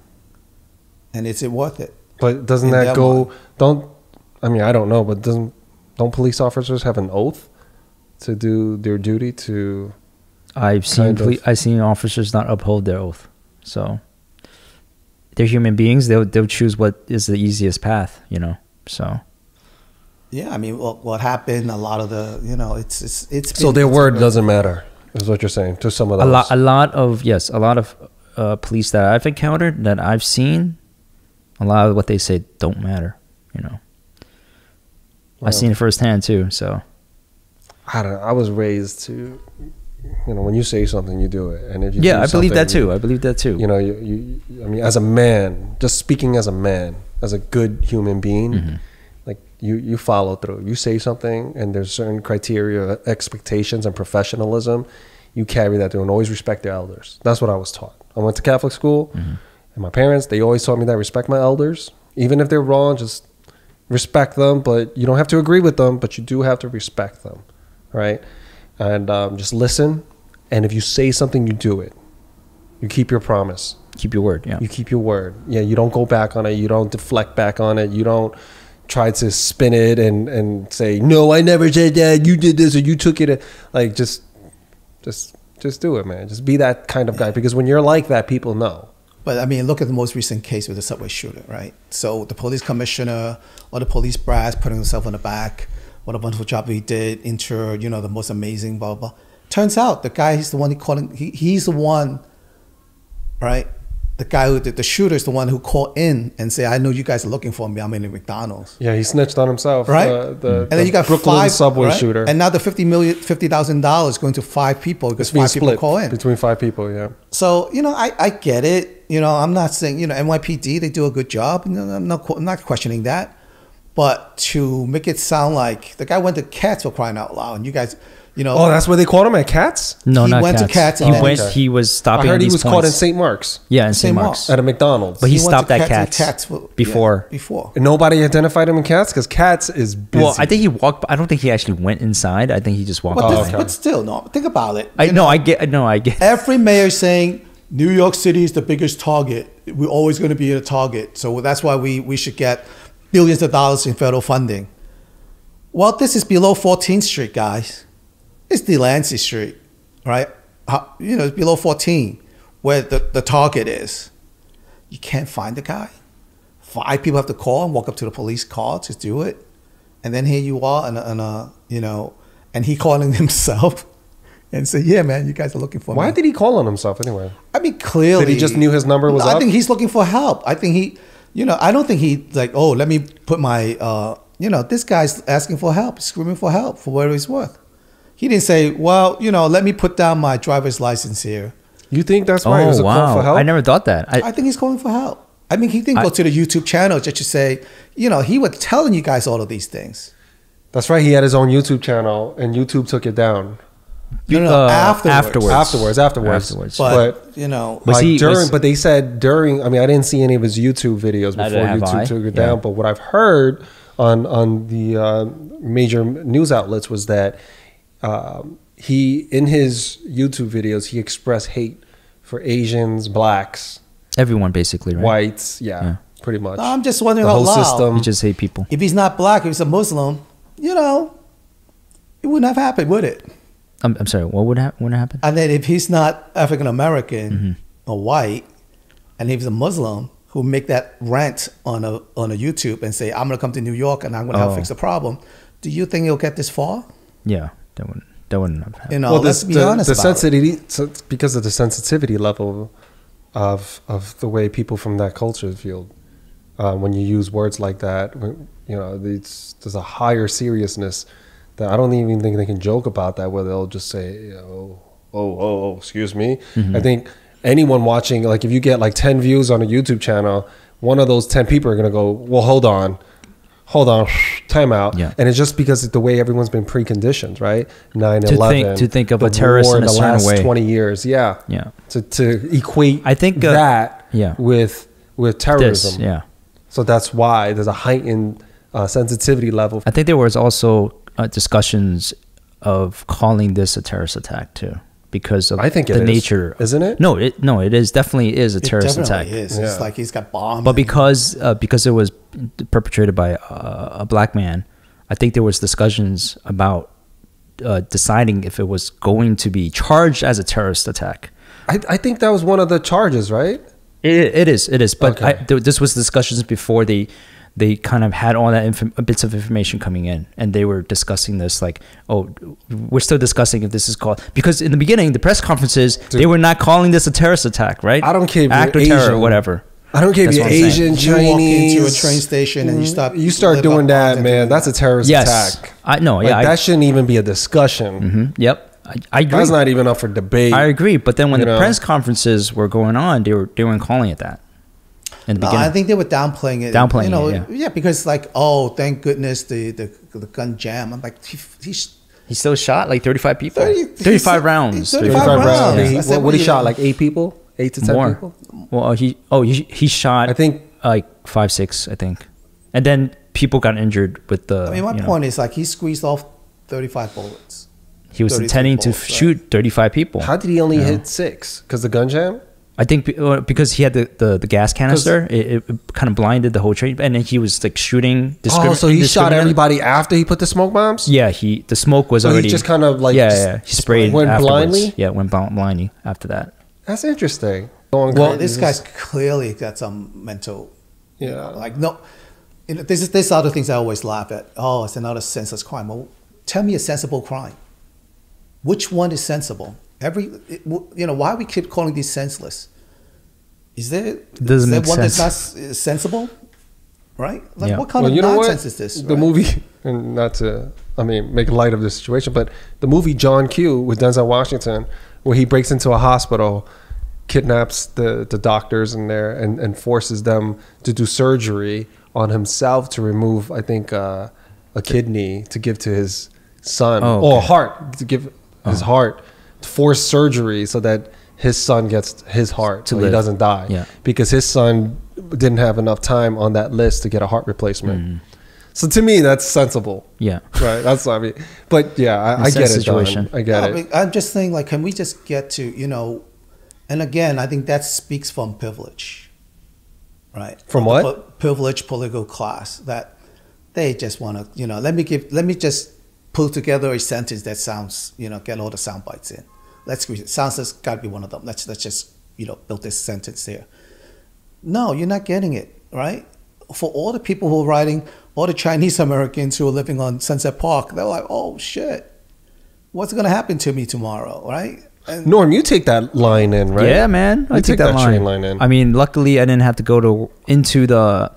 And is it worth it? But doesn't that go, I don't know, but don't police officers have an oath to do their duty to? I've seen officers not uphold their oath. So they're human beings. They'll choose what is the easiest path, you know, so. Yeah, I mean, what happened, a lot of the, you know, it's so their word doesn't matter. Is what you're saying to some of those. A lot of police that I've encountered, that I've seen, a lot of what they say don't matter, you know. I've seen it firsthand too, so. I don't know. I was raised to, you know, when you say something, you do it, and if you I believe that too. I believe that too. You know, I mean, as a man, just speaking as a man, as a good human being, like you follow through. You say something, and there's certain criteria, expectations, and professionalism. You carry that through, and always respect your elders. That's what I was taught. I went to Catholic school, and my parents, they always taught me that respect my elders, even if they're wrong. Just respect them, but you don't have to agree with them, but you do have to respect them, right? And just listen. And if you say something, you do it. You keep your promise. Keep your word. Yeah. You keep your word. Yeah. You don't go back on it. You don't deflect back on it. You don't try to spin it and say, no, I never said that. You did this or you took it. Like just do it, man. Just be that kind of guy, because when you're like that, people know. But I mean, look at the most recent case with the subway shooter, right? So the police commissioner or the police brass putting himself on the back. What a wonderful job he did. You know, the most amazing, blah, blah. Turns out the guy, he's the one right, the guy who the shooter is the one who called in and say, I know you guys are looking for me. I'm in the McDonald's. Yeah, he snitched on himself. Right. And then you got Brooklyn 5 subway right? shooter. And now the $50,000 going to 5 people because 5 people call in. Between 5 people, yeah. So, I get it. I'm not saying, NYPD, they do a good job. I'm not questioning that. But to make it sound like the guy went to Cats for crying out loud, and you guys, Oh, that's where they called him at Cats? No, he not went Cats. to Cats. He went. He was stopping. I heard at he these was caught in points. St. Mark's. Yeah, in St. St. Mark's. Mark's. At a McDonald's. But he went stopped to at Cats before. Before. And nobody identified him in Cats because Cats is busy. Well, I think he walked. I don't think he actually went inside. I think he just walked. But still, no. Think about it. I get. Every mayor is saying New York City is the biggest target. We're always going to be a target. So that's why we should get billions of dollars in federal funding. Well, this is below 14th Street, guys. It's Delancey Street, right? It's below 14, where the target is. You can't find the guy. 5 people have to call and walk up to the police car to do it. And then here you are, and he calling himself and say, yeah, man, you guys are looking for me. Why did he call on himself anyway? I mean, clearly. Did he just knew his number was up? I think he's looking for help. I think he, I don't think he like, oh, let me put my, this guy's asking for help, screaming for help for whatever he's worth. He didn't say, well, let me put down my driver's license here. You think that's why it was a call for help? I never thought that. I think he's calling for help. I mean, he didn't go to the YouTube channel just to say, he was telling you guys all of these things. That's right. He had his own YouTube channel, and YouTube took it down. No, Afterwards. But But they said during. I mean, I didn't see any of his YouTube videos before YouTube took it down. But what I've heard on the major news outlets was that he, in his YouTube videos, he expressed hate for Asians, blacks, everyone basically, right? whites. Yeah, pretty much. No, I'm just wondering the out whole loud. system. You just hate people. If he's not black, if he's a Muslim, it wouldn't have happened, would it? I'm sorry. What would happen? And then if he's not African American or white, and he's a Muslim who make that rant on a YouTube and say, I'm gonna come to New York and I'm gonna help fix the problem, do you think he'll get this far? Yeah, that wouldn't have happened. Let's be honest about sensitivity, because of the sensitivity level of the way people from that culture feel. When you use words like that, there's a higher seriousness that I don't even think they can joke about that, where they'll just say, excuse me. I think anyone watching, like if you get like 10 views on a YouTube channel, one of those 10 people are going to go, well, hold on, time out. Yeah. And it's just because of the way everyone's been preconditioned, right? 9/11. To think of a terrorist in a certain last way. 20 years. Yeah. Yeah. To equate I think that with terrorism. Yeah. So that's why there's a heightened sensitivity level. I think there was also discussions of calling this a terrorist attack too, because of the nature, isn't it? No, it is definitely is a terrorist attack. It is. It's like he's got bombs. But because it was perpetrated by a black man, I think there was discussions about deciding if it was going to be charged as a terrorist attack. I think that was one of the charges, right? It is. But Okay. this was discussions before they kind of had all that bits of information coming in, and they were discussing this like, oh, we're still discussing if this is called, because in the beginning, the press conferences, they were not calling this a terrorist attack, right? I don't care if act you're of terror Asian or whatever. I don't care if you're Asian, you Chinese. walk into a train station and you start doing that, man. That's a terrorist attack. I know. Yeah, that shouldn't even be a discussion. Yep. I agree. That's not even up for debate. I agree. But then when the press conferences were going on, they weren't calling it that. In the beginning. I think they were downplaying it. Yeah, because like, oh, thank goodness the gun jam. I'm like, he still shot like 35 people. 35 rounds. 35 rounds. Yeah. What he shot, like 8 people? 8 to 10 people? Well, he shot, I think, like 5, 6, I think. And then people got injured with the. I mean, my point is like he squeezed off 35 bullets. He was intending to shoot 35 people. How did he only hit 6? Because the gun jam? I think because he had the gas canister, it kind of blinded the whole train, and then he was like shooting. So he shot everybody after he put the smoke bombs? Yeah, the smoke was already. He just kind of like he sprayed. Went afterwards. blindly. Yeah, went blindly after that. That's interesting. Well, this guy's clearly got some mental. Like no, there's other things I always laugh at. Oh, it's another senseless crime. Well, tell me a sensible crime. Which one is sensible? Why we keep calling these senseless? Is there Doesn't make one sense. that's not sensible? Right? Like, Yeah. what kind Well, of you know nonsense what? is this? The right? movie, and not to, I mean, make light of the situation, but the movie John Q with Denzel Washington, where he breaks into a hospital, kidnaps the doctors in there, and forces them to do surgery on himself to remove, I think, a kidney to give to his son, or a heart to give his heart, forced surgery so that his son gets his heart so he doesn't die, because his son didn't have enough time on that list to get a heart replacement. So to me, that's sensible. Yeah. Right. That's what I mean. But yeah, I get it, Don. I get it. I mean, I'm just saying, like, can we just get to, you know, and again, I think that speaks from privilege, right? From what? Privileged political class, that they just want to, you know, let me just pull together a sentence that sounds, you know, get all the sound bites in. Sounds has got to be one of them. Let's just, you know, build this sentence here. No, you're not getting it, right? For all the people who are writing, all the Chinese Americans who are living on Sunset Park, they're like, oh shit, what's going to happen to me tomorrow, right? And Norm, you take that line in, right? Yeah, man. I take that train line in. I mean, luckily I didn't have to go into the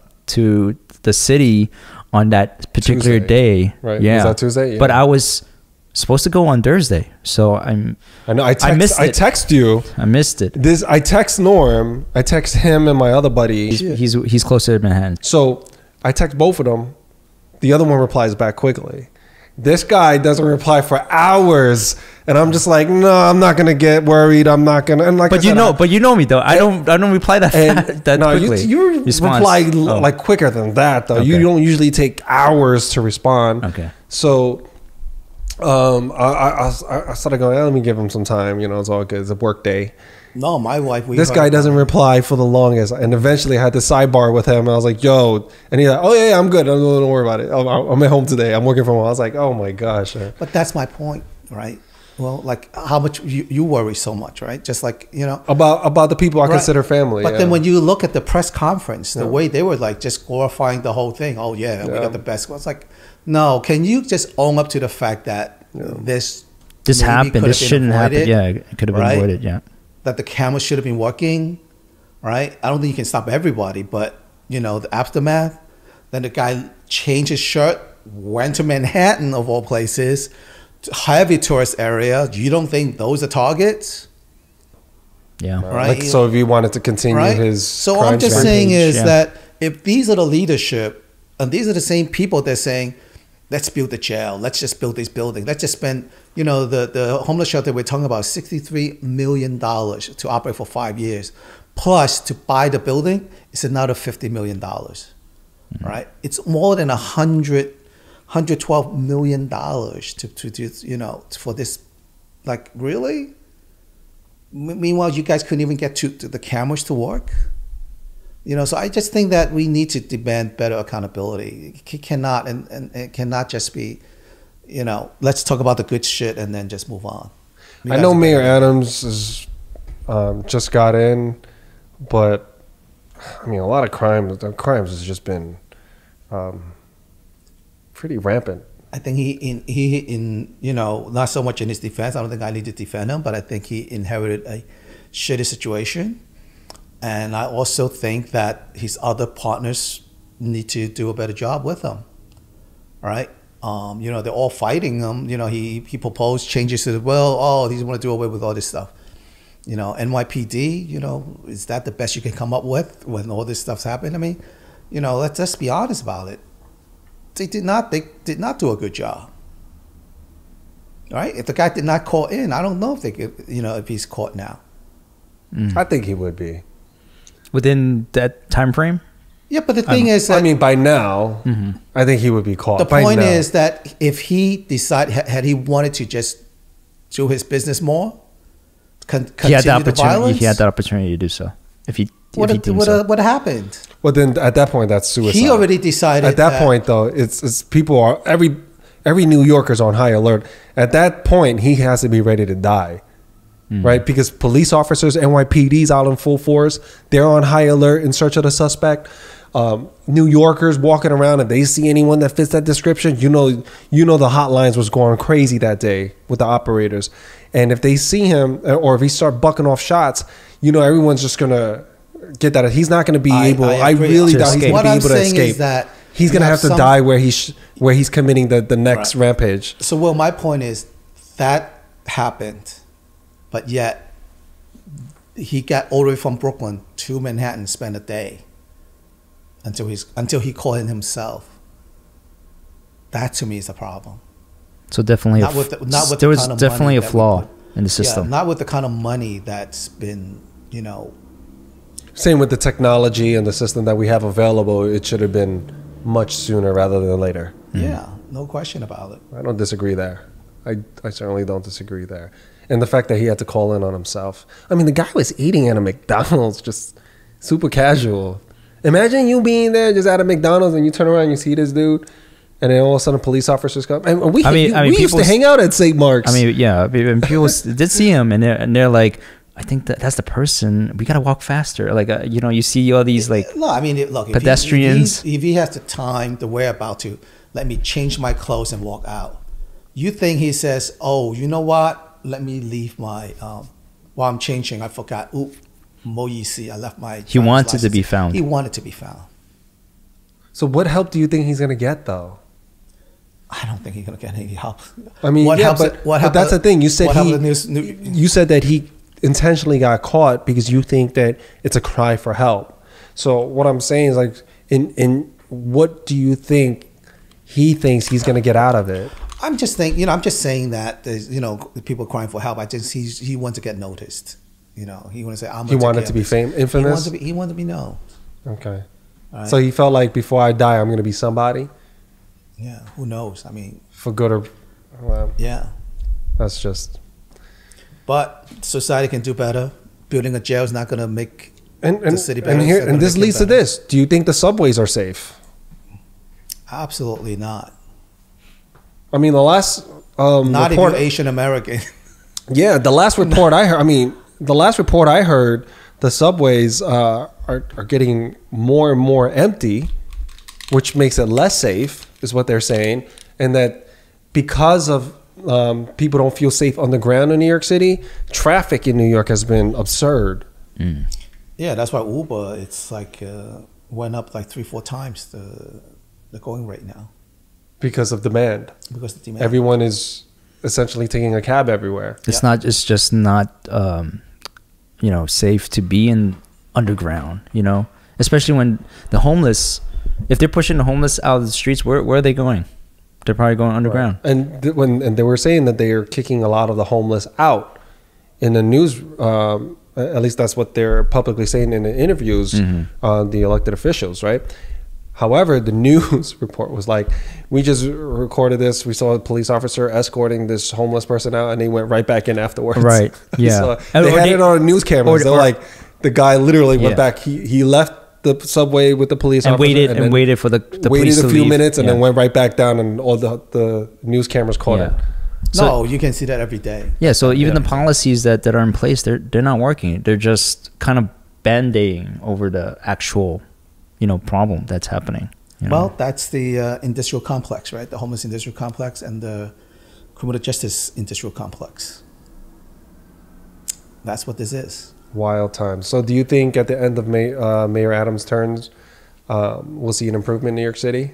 city on that particular Tuesday, day. right? Yeah. Was that Tuesday? Yeah. But I was supposed to go on Thursday, so I know. I missed it. I text you. I missed it. I text Norm. I text him and my other buddy. He's closer to Manhattan. So I text both of them. The other one replies back quickly. This guy doesn't reply for hours, and I'm just like, no, I'm not gonna get worried. I'm not gonna. And like, But you know me though. I don't reply that quickly. You reply like quicker than that though. Okay. You don't usually take hours to respond. Okay. So, I started going, let me give him some time. You know, it's all good. It's a work day. no, my wife. This guy doesn't reply for the longest, and eventually I had to sidebar with him. And I was like, "Yo," and he's like, "Oh yeah, I'm good. Don't worry about it. I'm at home today. I'm working from home." I was like, "Oh my gosh!" But that's my point, right? Well, like how much you worry so much, right? Just like, you know, about the people I consider family. But then when you look at the press conference, the way they were like just glorifying the whole thing. Oh yeah, we got the best. It's like, no, can you just own up to the fact that this happened? This shouldn't happen. Yeah, it could have been avoided. Yeah. That the camera should have been working, right? I don't think you can stop everybody, but you know, the aftermath. Then the guy changed his shirt, went to Manhattan of all places, to heavy tourist area. You don't think those are targets? Yeah. Right. Like, so if he wanted to continue his, so all I'm just saying is that if these are the leadership, and these are the same people they're saying, let's build the jail. Let's just build this building. Let's just spend, you know, the homeless shelter we're talking about, $63 million to operate for 5 years. Plus, to buy the building, it's another $50 million, right? It's more than $112 million to you know, for this. Like, really? Meanwhile, you guys couldn't even get to the cameras to work. You know, so I just think that we need to demand better accountability. It cannot, and it cannot just be, you know, let's talk about the good shit and then just move on. I know Mayor Adams is just got in, but I mean, a lot of crimes has just been pretty rampant. I think he in you know, not so much in his defense. I don't think I need to defend him, but I think he inherited a shitty situation. And I also think that his other partners need to do a better job with him, right? You know, they're all fighting him. You know, he proposed changes to the he want to do away with all this stuff. You know, NYPD, you know, is that the best you can come up with when all this stuff's happened? I mean, you know, let's just be honest about it. They did not do a good job. Right? If the guy did not call in, I don't know if they could, you know, if he's caught now. I think he would be. Within that time frame? Yeah, but the thing is that, I mean, by now, I think he would be caught. The point is that if he decided, had he wanted to just do his business more, he had the opportunity to do so. What happened? Well, then at that point, that's suicide. He already decided. At that point, though, it's people are every New Yorker's on high alert. At that point, he has to be ready to die. Right, because police officers, NYPD's out in full force. They're on high alert in search of the suspect. New Yorkers walking around, if they see anyone that fits that description, you know the hotlines was going crazy that day with the operators. And if they see him, or if he start bucking off shots, you know everyone's just gonna get that. He's not going to be able. I really doubt he's going to be able to escape. That he's going to have to die where he's committing the next rampage. So, Will, my point is that happened, but yet he got all the way from Brooklyn to Manhattan, spent a day until he caught it himself. That to me is a problem. So definitely, there was definitely a flaw in the system. Yeah, not with the kind of money that's been, you know. Same with the technology and the system that we have available. It should have been much sooner rather than later. Yeah, no question about it. I don't disagree there. I certainly don't disagree there. And the fact that he had to call in on himself. I mean, the guy was eating at a McDonald's, just super casual. Imagine you being there just at a McDonald's and you turn around and you see this dude. And then all of a sudden, police officers come. And we used to hang out at St. Mark's. I mean, yeah, and people did see him, and they're like, I think that's the person. We gotta walk faster. Like, you know, you see all these like no, I mean, look, pedestrians. If he has the time, the whereabout to let me change my clothes and walk out, you think he says, "Oh, you know what? Let me leave my while I'm changing. I forgot. Oop, I left my." He wanted to be found. He wanted to be found. So, what help do you think he's gonna get, though? I don't think he's gonna get any help. I mean, but that's the thing. You said you said that he intentionally got caught because you think that it's a cry for help. So what I'm saying is, like, in what do you think he thinks he's gonna get out of it? I'm just saying that there's, you know, people crying for help. I just he wants to get noticed. You know, he wants to say he wanted to be infamous. He wanted to be known. Okay. Right. So he felt like before I die, I'm gonna be somebody. Yeah, who knows? I mean, for good or well, yeah, that's just. But society can do better. Building a jail is not going to make the city better. And this leads to this: do you think the subways are safe? Absolutely not. I mean, the last not report, if you're Asian American. Yeah, the last report I heard. I mean, the last report I heard, the subways are getting more and more empty, which makes it less safe, is what they're saying. And that because of people don't feel safe on the ground in New York City, traffic in New York has been absurd. Mm. Yeah, that's why Uber, it's like went up like 3-4 times the going rate now. Because of demand. Because of demand. Everyone is essentially taking a cab everywhere. It's just not you know, safe to be in underground, you know, especially when the homeless, if they're pushing the homeless out of the streets, where are they going? They're probably going underground. Right. And they were saying that they are kicking a lot of the homeless out in the news. At least that's what they're publicly saying in the interviews, the elected officials, right? However, the news report was like, we just recorded this. We saw a police officer escorting this homeless person out, and they went right back in afterwards. Right. Yeah. So they had it on news cameras. They're like, the guy literally went back. He left the subway with the police officer and waited for the police to leave. Waited a few minutes and then went right back down, and all the news cameras caught it. So, you can see that every day. Yeah, so even the policies that are in place, they're not working. They're just kind of band-aiding over the actual, you know, problem that's happening. You know? Well, that's the industrial complex, right? The homeless industrial complex and the criminal justice industrial complex. That's what this is. Wild times. So do you think at the end of Mayor Adams' terms, we'll see an improvement in New York City?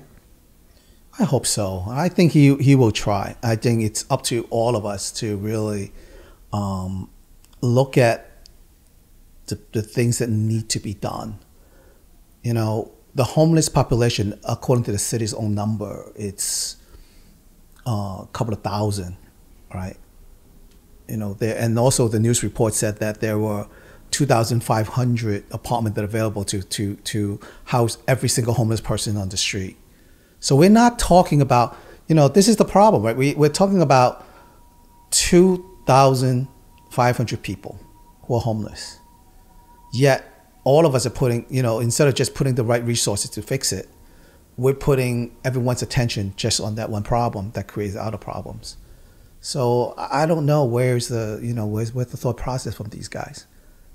I hope so. I think he will try. I think it's up to all of us to really look at the things that need to be done. You know, the homeless population, according to the city's own number, it's a couple of thousand, right? You know, and also the news report said that there were 2,500 apartments that are available to house every single homeless person on the street. So we're not talking about, you know, this is the problem, right? We're talking about 2,500 people who are homeless. Yet all of us are putting, you know, instead of just putting the right resources to fix it, we're putting everyone's attention just on that one problem that creates other problems. So I don't know where's the thought process from these guys.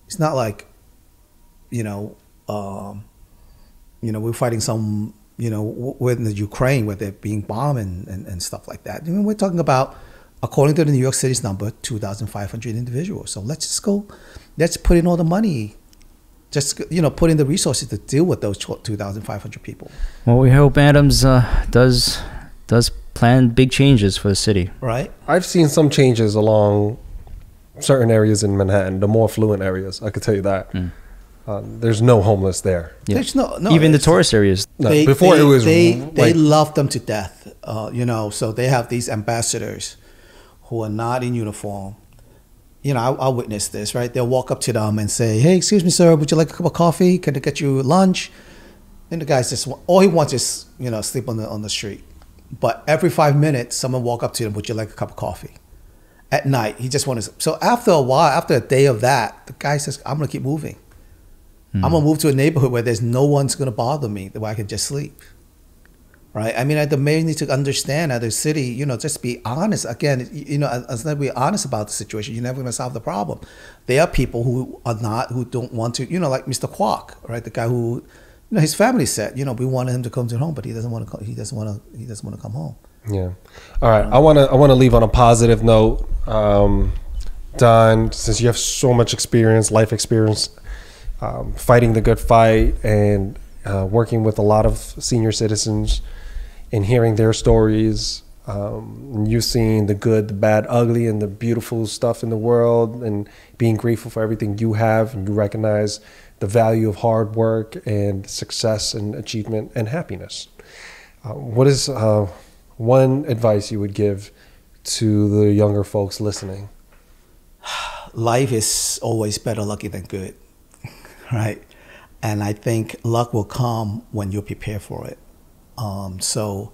It's not like, we're fighting some, we're in the Ukraine where they're being bombed and stuff like that. I mean, we're talking about, according to the New York City's number, 2,500 individuals. So let's put in all the money just put in the resources to deal with those 2,500 people. Well, we hope Adams does plan big changes for the city. Right. I've seen some changes along certain areas in Manhattan, the more affluent areas. I could tell you that. There's no homeless there. Yeah. There's no even the tourist areas. No, they love them to death. So they have these ambassadors who are not in uniform. I'll witness this, right? They'll walk up to them and say, "Hey, excuse me, sir, would you like a cup of coffee? Can I get you lunch?" And the guy's just, all he wants is, sleep on the street. But every 5 minutes, someone walk up to him, "Would you like a cup of coffee?" At night, he just wants to. So after a while, after a day of that, the guy says, "I'm gonna keep moving. I'm gonna move to a neighborhood where there's no one's gonna bother me, where I can just sleep." Right? I mean, the mayor needs to understand that the city, just be honest. Again, as long as we're honest about the situation, you're never going to solve the problem. There are people who don't want to, like Mr. Kwok, right? The guy who, his family said, we wanted him to come to home, but he doesn't want to. He doesn't want to come home. Yeah. All right. I want to leave on a positive note. Don, since you have so much experience, life experience, fighting the good fight and working with a lot of senior citizens and hearing their stories, you seeing the good, the bad, ugly, and the beautiful stuff in the world, and being grateful for everything you have, and you recognize the value of hard work and success and achievement and happiness. What is one advice you would give to the younger folks listening? Life is always better lucky than good, right? And I think luck will come when you're prepared for it. So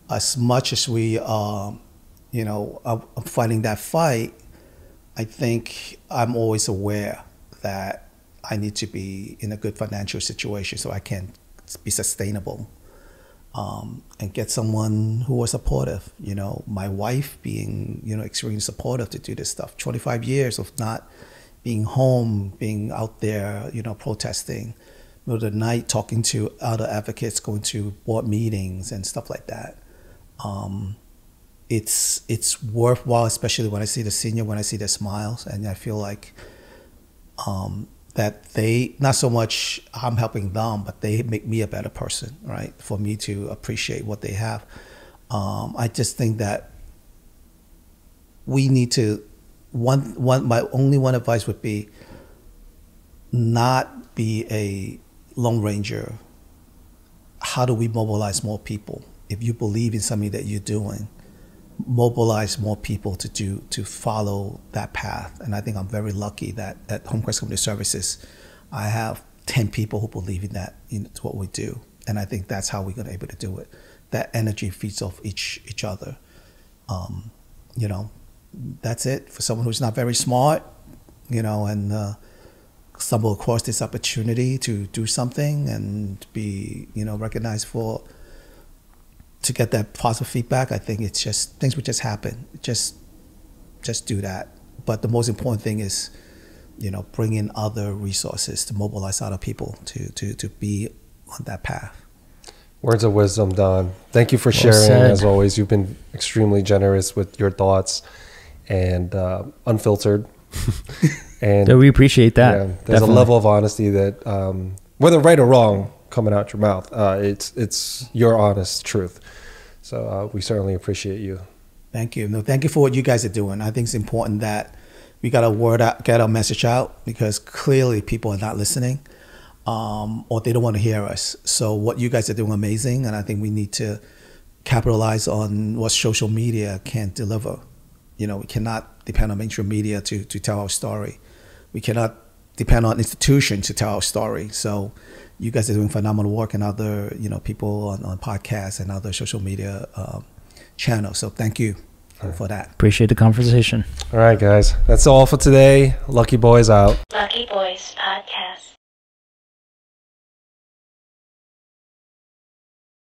as much as we are, I'm fighting that fight, I think I'm always aware that I need to be in a good financial situation so I can be sustainable, and get someone who was supportive. My wife being, extremely supportive to do this stuff. 25 years of not being home, being out there, protesting. Middle of the night, talking to other advocates, going to board meetings and stuff like that. It's worthwhile, especially when I see the senior, when I see their smiles, and I feel like that they, not so much I'm helping them, but they make me a better person, right? For me to appreciate what they have. I just think that we need to, my only one advice would be not be a Lone Ranger. How do we mobilize more people? If you believe in something that you're doing, mobilize more people to follow that path. And I think I'm very lucky that at Homecrest Community Services, I have 10 people who believe in that, it's what we do. And I think that's how we're going to be able to do it. That energy feeds off each other. That's it. For someone who's not very smart, and stumble across this opportunity to do something and be, recognized to get that positive feedback. I think it's just, things would just happen. Just do that. But the most important thing is, bring in other resources to mobilize other people to be on that path. Words of wisdom, Don. Thank you for sharing. As always, you've been extremely generous with your thoughts and unfiltered. And we appreciate that. Yeah, there's definitely a level of honesty that, whether right or wrong, coming out your mouth, it's your honest truth. So we certainly appreciate you. Thank you. No, thank you for what you guys are doing. I think it's important that we got get our message out, because clearly people are not listening, or they don't want to hear us. So what you guys are doing amazing, and I think we need to capitalize on what social media can deliver. We cannot depend on mainstream media to tell our story. We cannot depend on institutions to tell our story. So you guys are doing phenomenal work, and other people on podcasts and other social media channels. So thank you for that. Appreciate the conversation. All right, guys. That's all for today. Lucky Boys out. Lucky Boys Podcast.